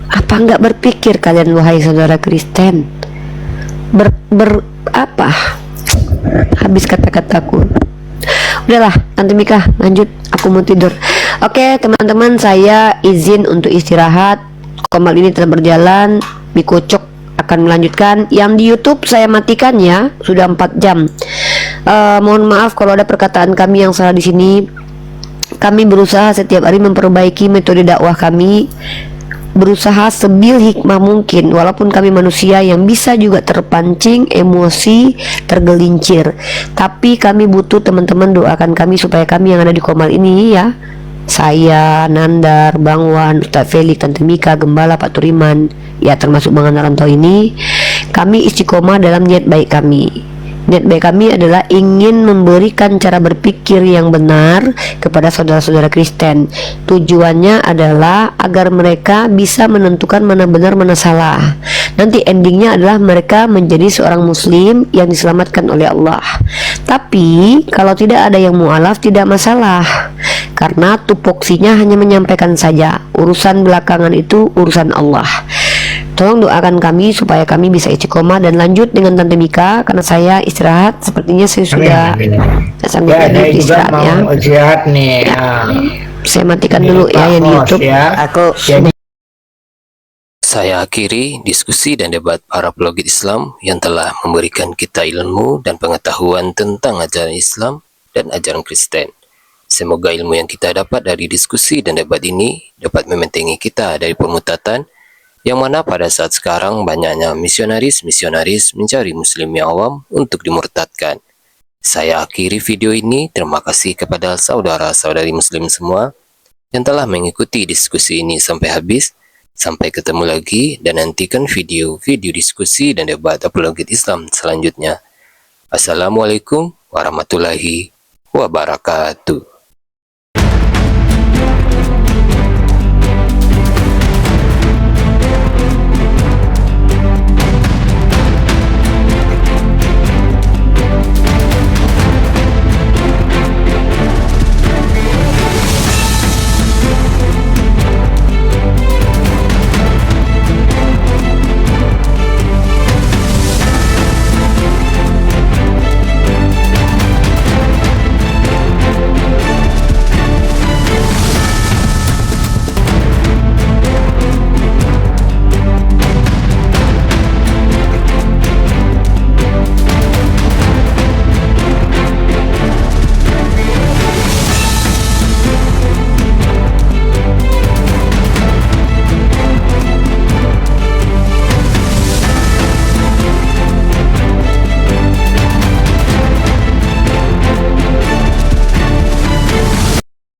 Speaker 1: apa nggak berpikir kalian wahai saudara Kristen? Apa? Habis kata-kataku. Udahlah, Tante Mika, lanjut. Aku mau tidur. Oke, teman-teman, saya izin untuk istirahat. Komal ini telah berjalan. Mikocok akan melanjutkan. Yang di YouTube saya matikan ya. Sudah 4 jam. Mohon maaf kalau ada perkataan kami yang salah di sini. Kami berusaha setiap hari memperbaiki metode dakwah kami. Berusaha sebil hikmah mungkin, walaupun kami manusia yang bisa juga terpancing emosi, tergelincir. Tapi kami butuh teman-teman doakan kami supaya kami yang ada di Komal ini ya, saya, Nandar, Bang Wan, Ustaz Felix, Tante Mika, Gembala, Pak Turiman, ya termasuk Bang Anarantau ini, kami istiqomah dalam niat baik kami. Niat baik kami adalah ingin memberikan cara berpikir yang benar kepada saudara-saudara Kristen. Tujuannya adalah agar mereka bisa menentukan mana benar mana salah. Nanti endingnya adalah mereka menjadi seorang muslim yang diselamatkan oleh Allah. Tapi kalau tidak ada yang mualaf tidak masalah, karena tupoksinya hanya menyampaikan saja. Urusan belakangan itu urusan Allah. Tolong doakan kami supaya kami bisa istiqomah dan lanjut dengan Tante Mika, karena saya istirahat. Sepertinya saya sudah sambil
Speaker 6: Ya, saya juga
Speaker 1: istirahat ya.
Speaker 6: mau istirahat nih.
Speaker 1: Ya.
Speaker 6: Nah,
Speaker 1: Saya matikan
Speaker 6: ini
Speaker 1: dulu
Speaker 6: Pak
Speaker 1: ya yang di
Speaker 6: Bos
Speaker 1: YouTube.
Speaker 6: ya.
Speaker 1: Aku
Speaker 6: Jadi
Speaker 3: Saya akhiri diskusi dan debat para pelogit Islam yang telah memberikan kita ilmu dan pengetahuan tentang ajaran Islam dan ajaran Kristen. Semoga ilmu yang kita dapat dari diskusi dan debat ini dapat membentengi kita dari permutatan, yang mana pada saat sekarang banyaknya misionaris mencari muslim yang awam untuk dimurtadkan. Saya akhiri video ini. Terima kasih kepada saudara-saudari muslim semua yang telah mengikuti diskusi ini sampai habis. Sampai ketemu lagi dan nantikan video-video diskusi dan debat apologet Islam selanjutnya. Assalamualaikum warahmatullahi wabarakatuh.